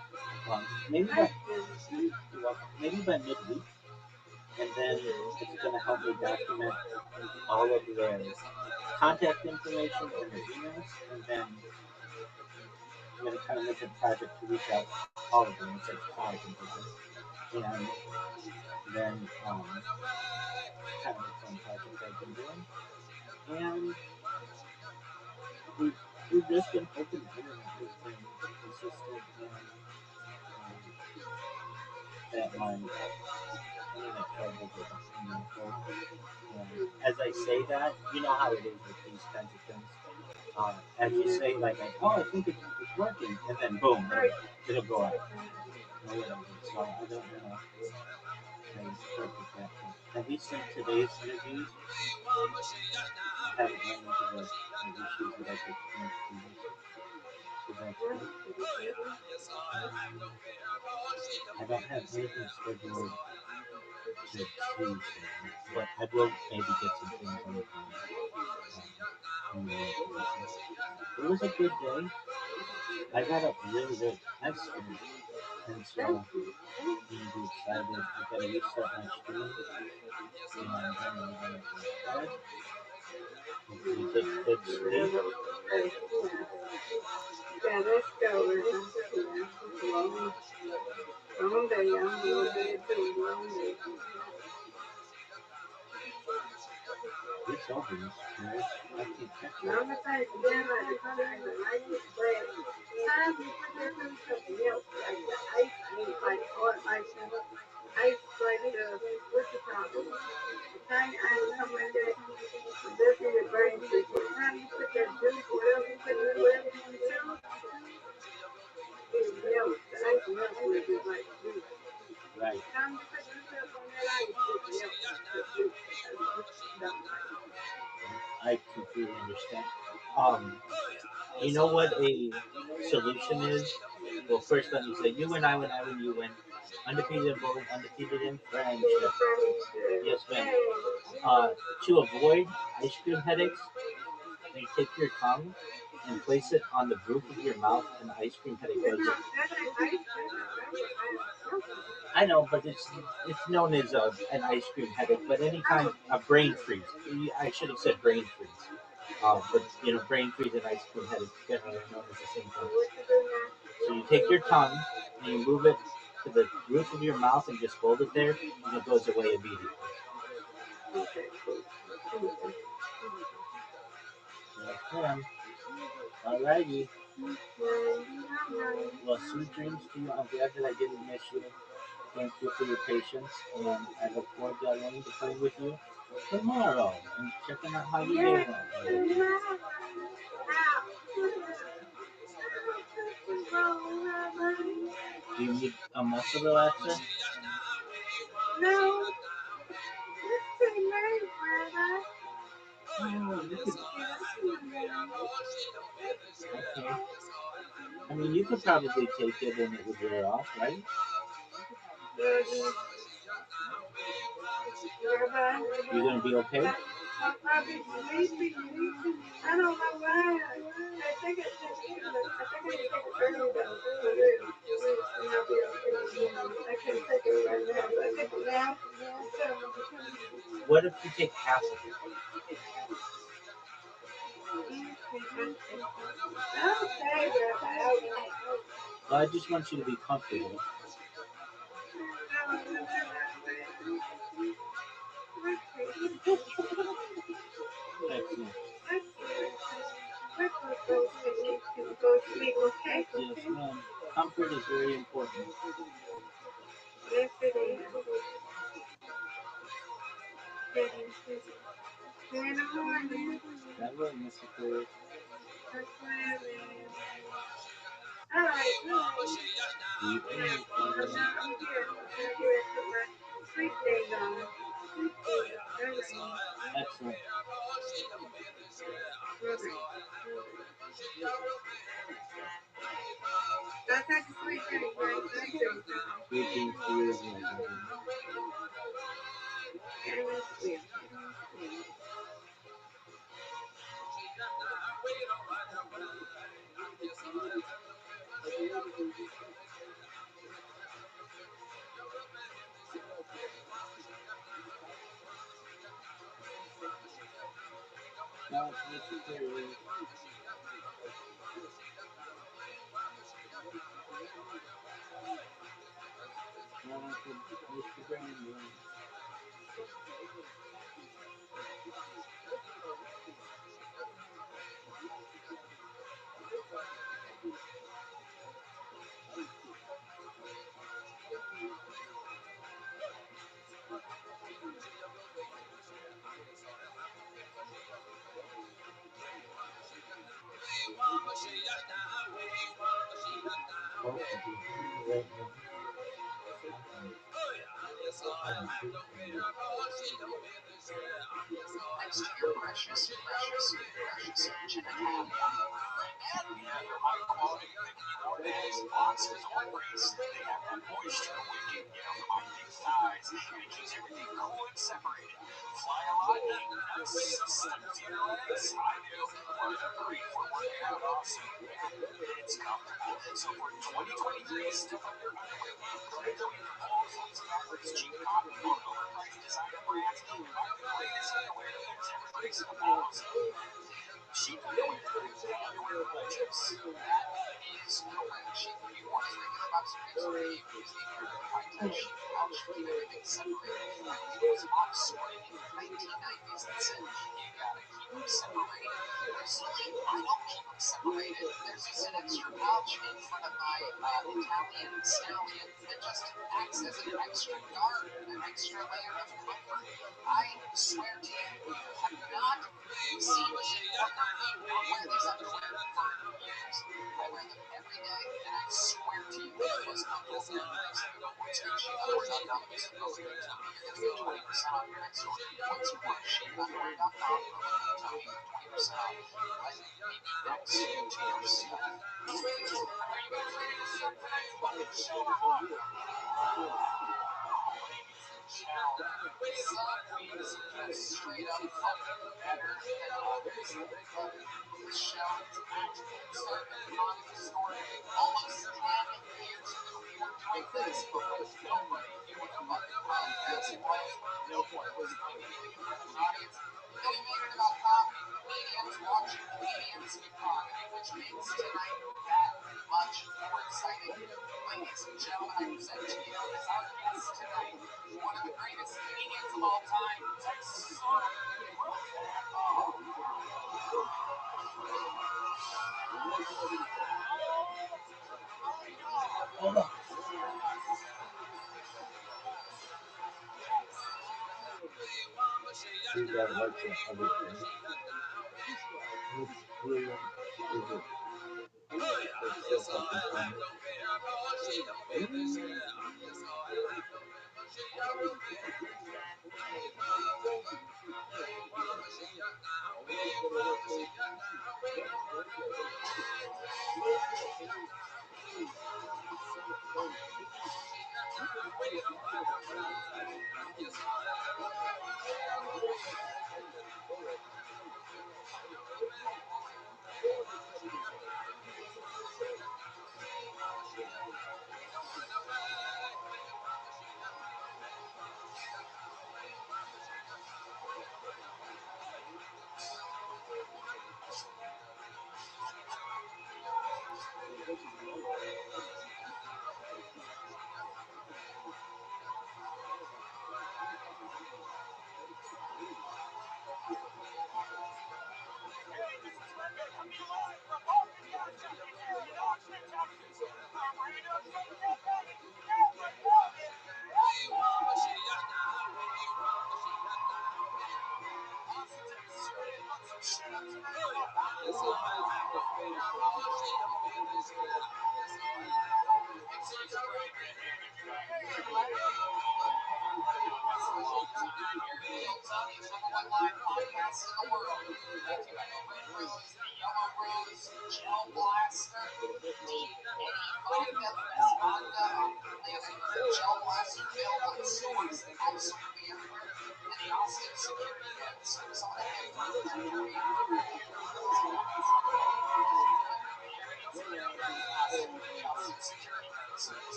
Maybe by midweek, and then it's going to help me document all of their contact information and their emails, and then I'm going to kind of make a project to reach out all of them. It's like thousands of them, and then kind of a fun project I've been doing, and we we've just been hoping the internet has been consistent and that my internet troubles are and as I say that, you know how it is with these kinds of things. As you say, like, oh, I think it's working, and then boom, it'll go out. Or whatever. So I don't want to say it's perfect yet, but at least in today's interviews, I haven't run into the issues that I've experienced previously. So that's good. I don't have anything scheduled to Tuesday, but I will maybe get some things on the it was a good day. I got up really late. I'm scared. And so, you know, be excited. I gotta restart my stream. And then I'm gonna go to bed. Hopefully get good sleep. Yeah, let's go. Long day, I'm a little bit too. Long day. It's over, Mr. Chris. I can't catch it. I'm the type of girl like the color I like it, but sometimes you put this in something else, like the ice cream, like or like the ice, like the what's it called? The tiny ice come like that. That's in the brain. By the time you put that juice, whatever you put in, whatever you choose, it melts. The ice melts when it's like juice. Right. By the time you put yourself on that ice, it melts like the juice. That's right. I completely understand. You know what a solution is? Well, first let me say, you and I, when you win, undefeated in both, undefeated in friendship. Yes, ma'am. To avoid ice cream headaches, you take your tongue and place it on the roof of your mouth, and the ice cream headache goes away. I know, but it's known as an ice cream headache. But any kind of brain freeze, I should have said brain freeze. But you know, brain freeze and ice cream headache generally are known as the same thing. So you take your tongue and you move it to the roof of your mouth and just hold it there, and it goes away immediately. Okay, cool. Yes, ma'am. Alrighty. Well, sweet dreams to you. I'm glad that I didn't miss you. Thank you for your patience, and I look forward to learning to play with you tomorrow and checking out how you get on. Do you need a muscle relaxer? No, it's too late, brother. Oh, you could, Okay. I mean, you could probably take it and it would wear off, right? You're gonna be okay? I'll be sleepy. I don't know why. I think it's just I think I take it early though. For real. And I'll be okay. I can't take it right now. But I take it now. What if you take half of it? Okay, Rabbi. Well, I just want you to be comfortable. Excellent. Go to sleep, okay? Yes, ma'am. Comfort is very important. Yes, it is. See you in the morning. That will, Mr. Cruz. That's why all right. You can make I'm that. here. I'm here to put my sleep thing on. All right. Excellent. That's like a sweet thing, right? Thank you. Sweet things to you as well, darling. God, Mr. Cruz. God, Mr. Brandon. Next to your precious, precious, precious genitalia. And we have your high quality Mickey Ornez boxes or briefs. They have that moisture wicking, binding thighs. It keeps everything cool and separated. Fly a lot, nuts stuck to your legs. I do. Well, they're great for working out also. And it's comfortable. So for 2023, step up your underwear game. Try joining all sorts of fabrics, cheap cotton, or overpriced designer brands. Buy the greatest underwear. There's ever breaks in the balls. Sheep underwear. The underwear of legends. That is correct. Sheep. If you want a regular box of briefs, or you use the incredibly high-tech sheep pouch to keep everything separated. It was offspring in the 1990s that said, you gotta keep them separated. Personally, I don't keep them separated. There's just an extra pouch in front of my Italian stallion that just acts as an extra guard, an extra layer of comfort. I swear to you, you have not seen me not wear these underwear for years. I wear them every day, and I swear to you, they're the most comfortable underwear. Once again, sheepunderwear.com. Use the code Tony. You're going to get 20% off your next order. Once more, sheepunderwear.com. Tony, 20% off. Let me be next to yourself. Are you guys ready to start tonight's bucket show or what? Some weeks just straight up fucking better than others. But this show is actually starting to find the story. Almost 10 years ago, we were doing this, but with nobody doing a bucket podcast was. No one was thinking to get an audience. Then we made it about comedy, comedians watching comedians do comedy, which makes tonight that much more exciting. Ladies and gentlemen, I present to you as our guest tonight, one of the greatest comedians of all time, Texas. See that works in other things. This blue is it? It's so fucking funny.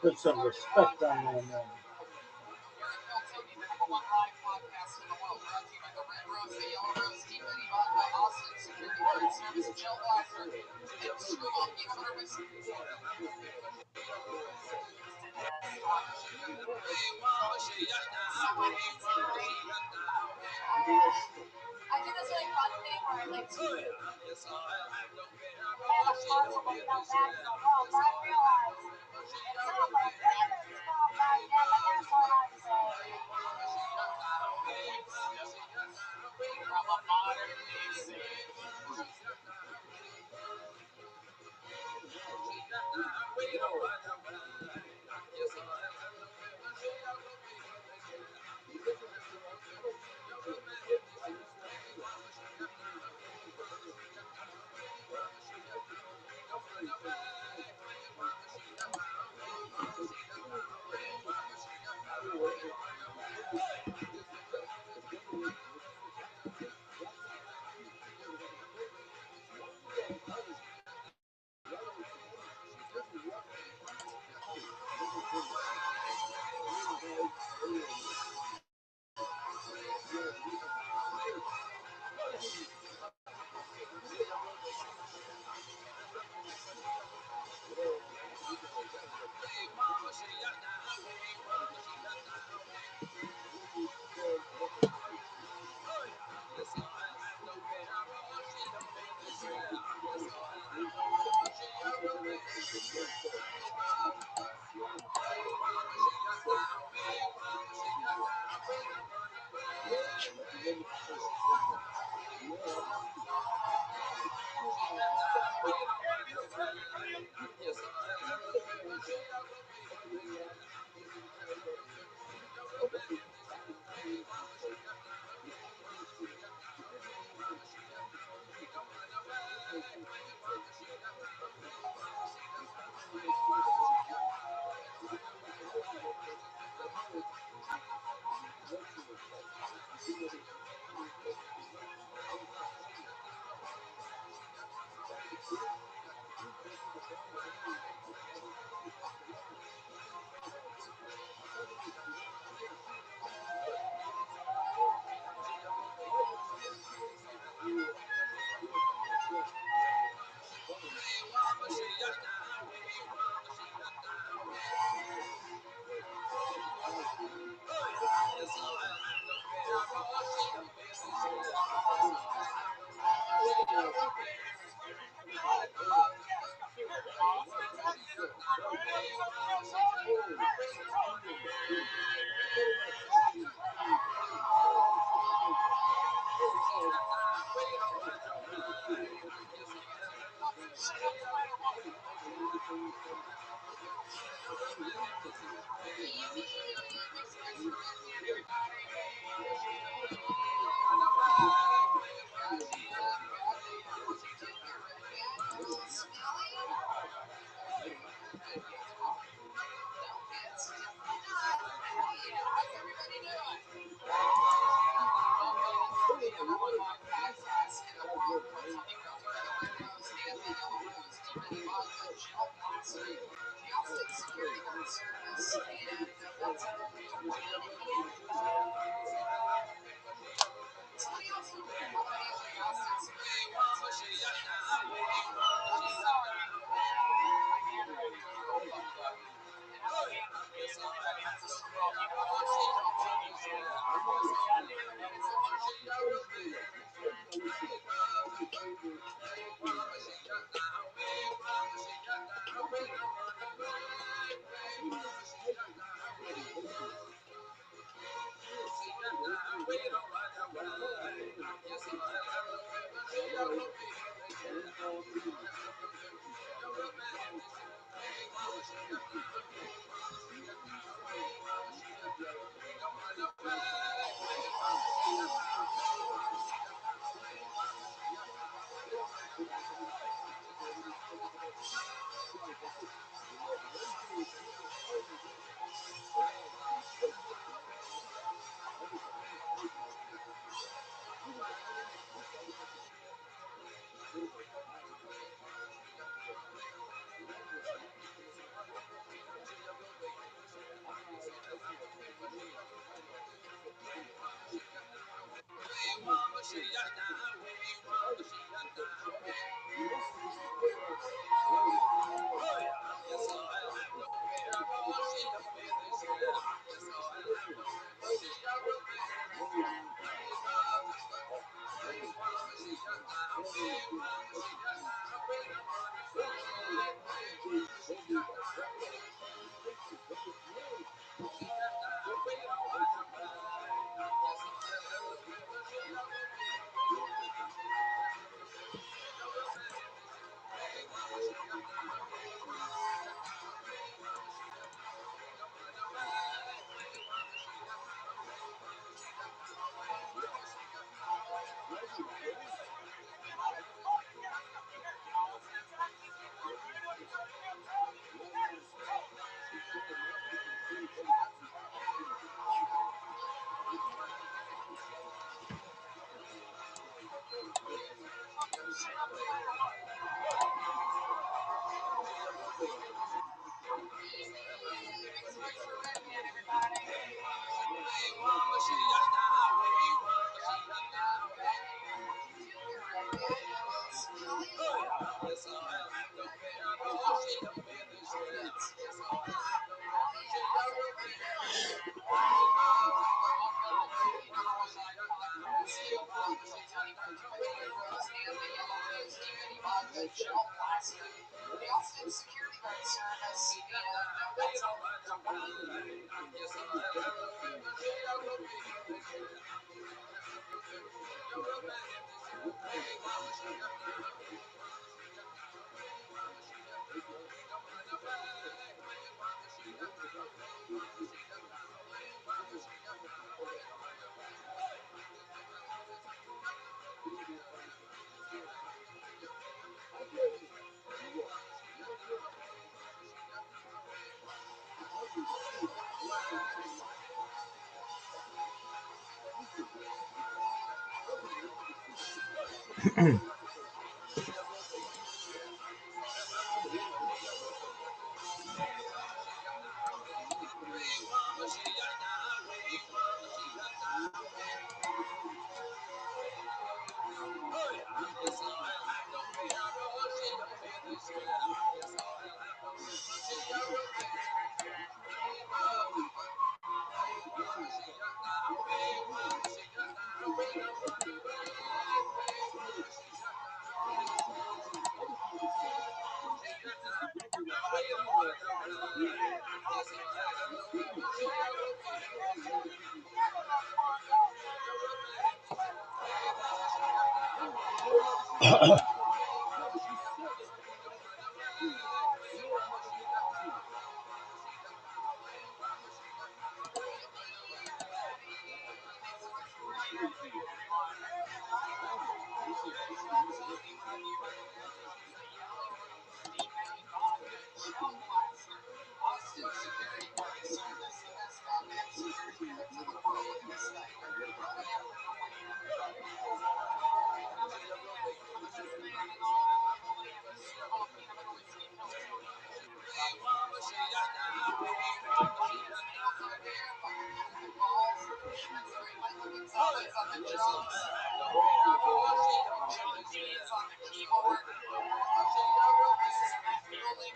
Put some respect on my name.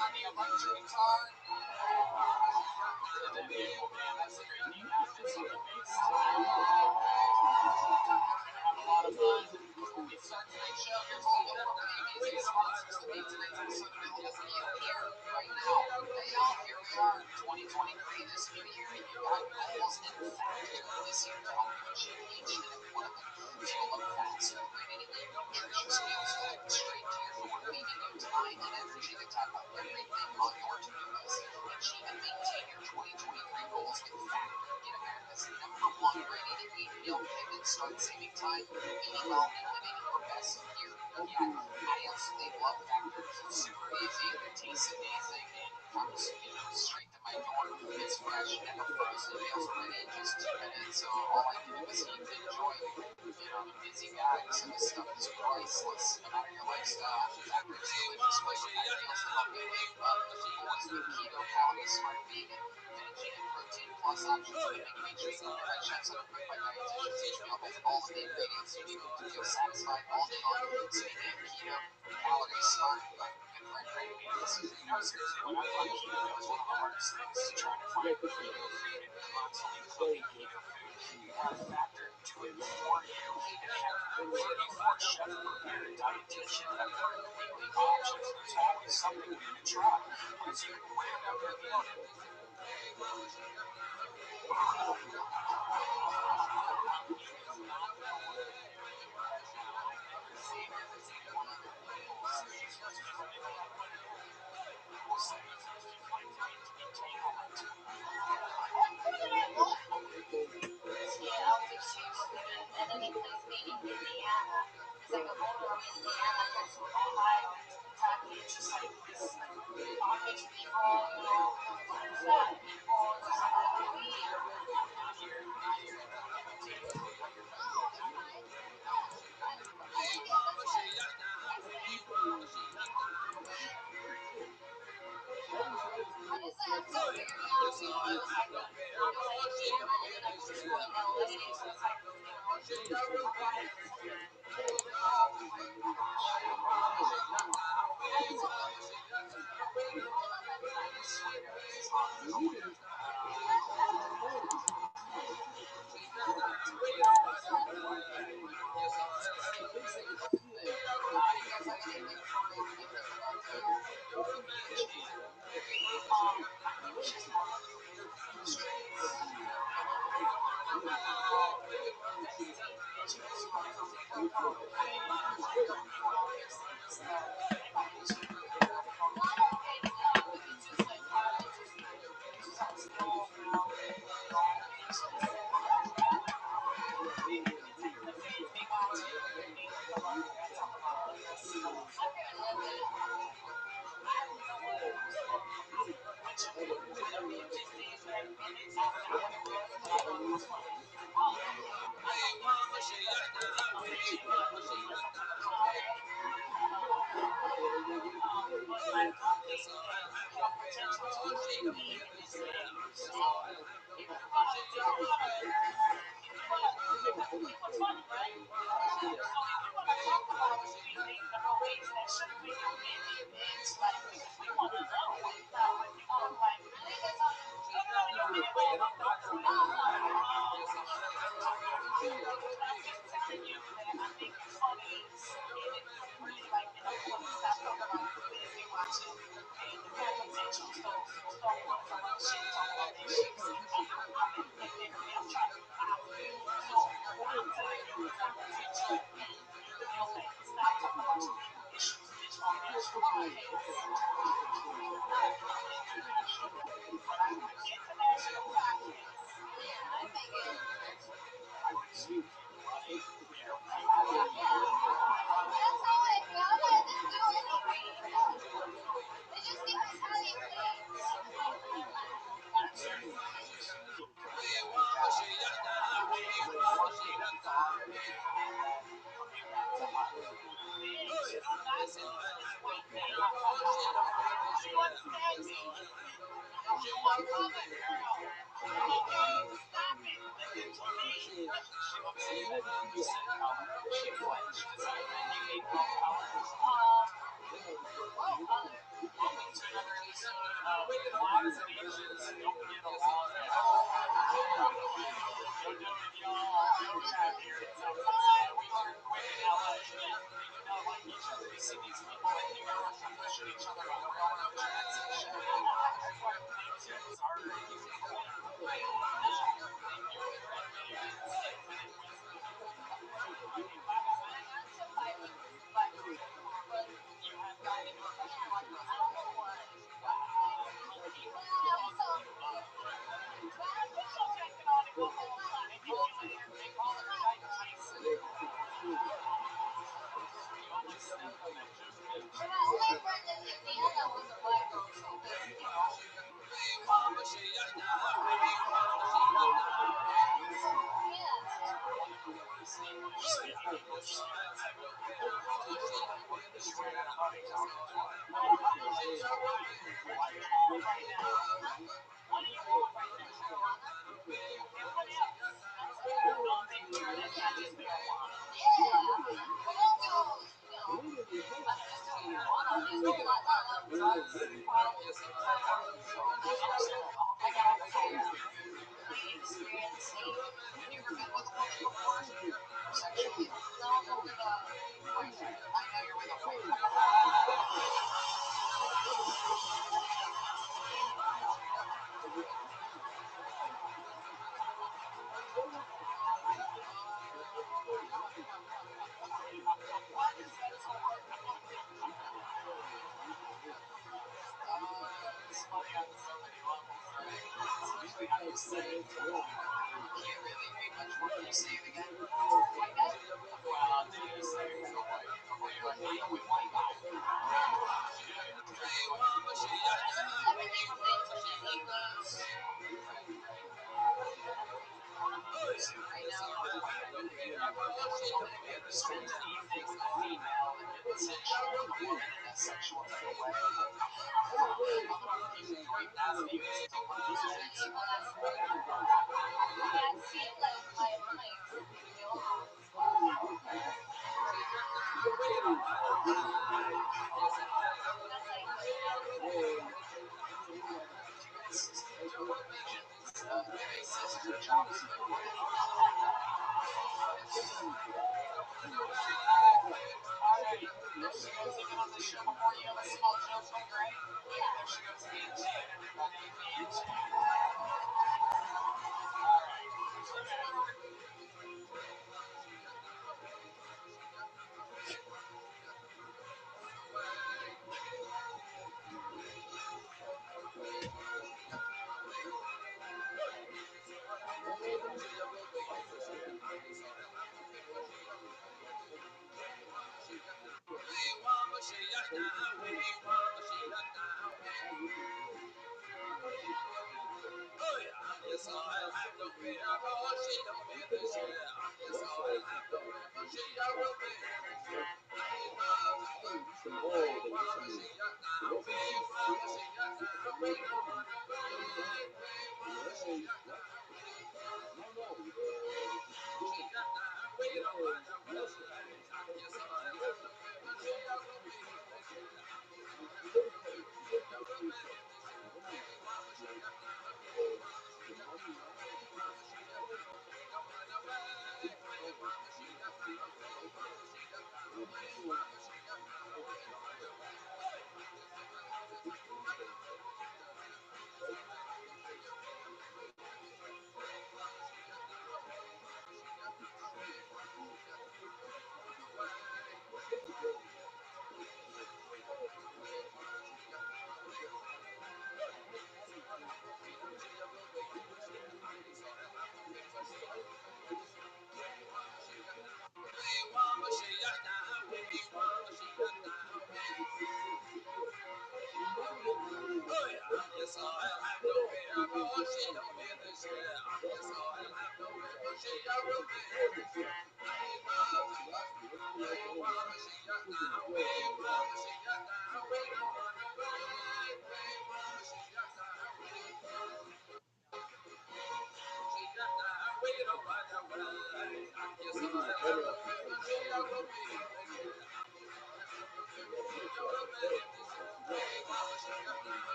on the electric guitar. That's a great name. It's on the bass. Have a lot of fun. Before we start tonight's show, here's a little from the amazing sponsors that make tonight's episode available for you here, right now. Hey y'all, here we are, 2023, this new year, and you got goals and factors this year to help you achieve each and every one of them. Fuel up faster, ready to eat nutritious meals delivered straight to your door, leaving you time and energy to tackle everything on your to-do list. Achieve and maintain your 2023 goals with Factor. Get America's #1 ready-to-eat meal kit and start saving time, eating well, and living your best year yet. I absolutely love Factor. It's super easy, it tastes amazing, and it comes, straight to my door. It's fresh and the frozen meals are ready in just 2 minutes, so all I can do is eat and enjoy. I'm a busy guy, so this stuff is priceless. No matter your lifestyle, Factor's delicious flavor-packed meals to help you live up. Always with keto, calorie smart, vegan, veggie, and protein plus options that make sure you get chefs that are cooked by dietitians. Each meal has all of the ingredients you need to feel satisfied all day long. Speaking of keto, calorie smart, but good for a great meal. No, seriously, when I find keto, it was one of the hardest things to try to find. Keto created constantly cooking keto food. You have Factor do it for you. And have 34 chef-prepared dietitian that cover weekly options. There's always something new to try. Plus, you can plan out your meal.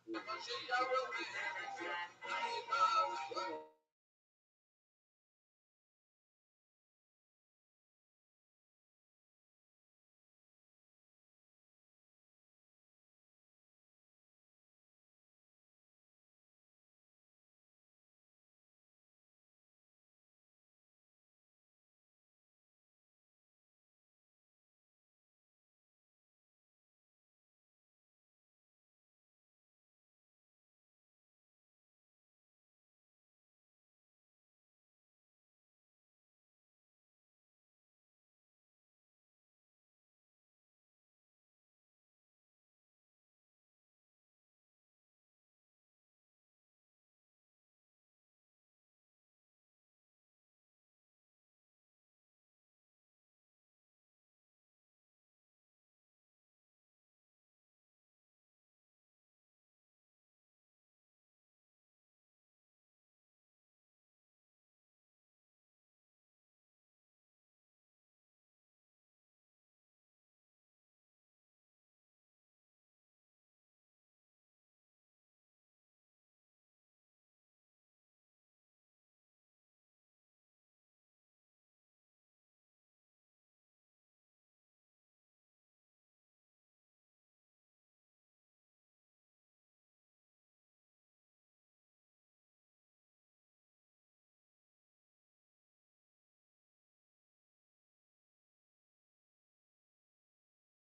Mashiach will be here again.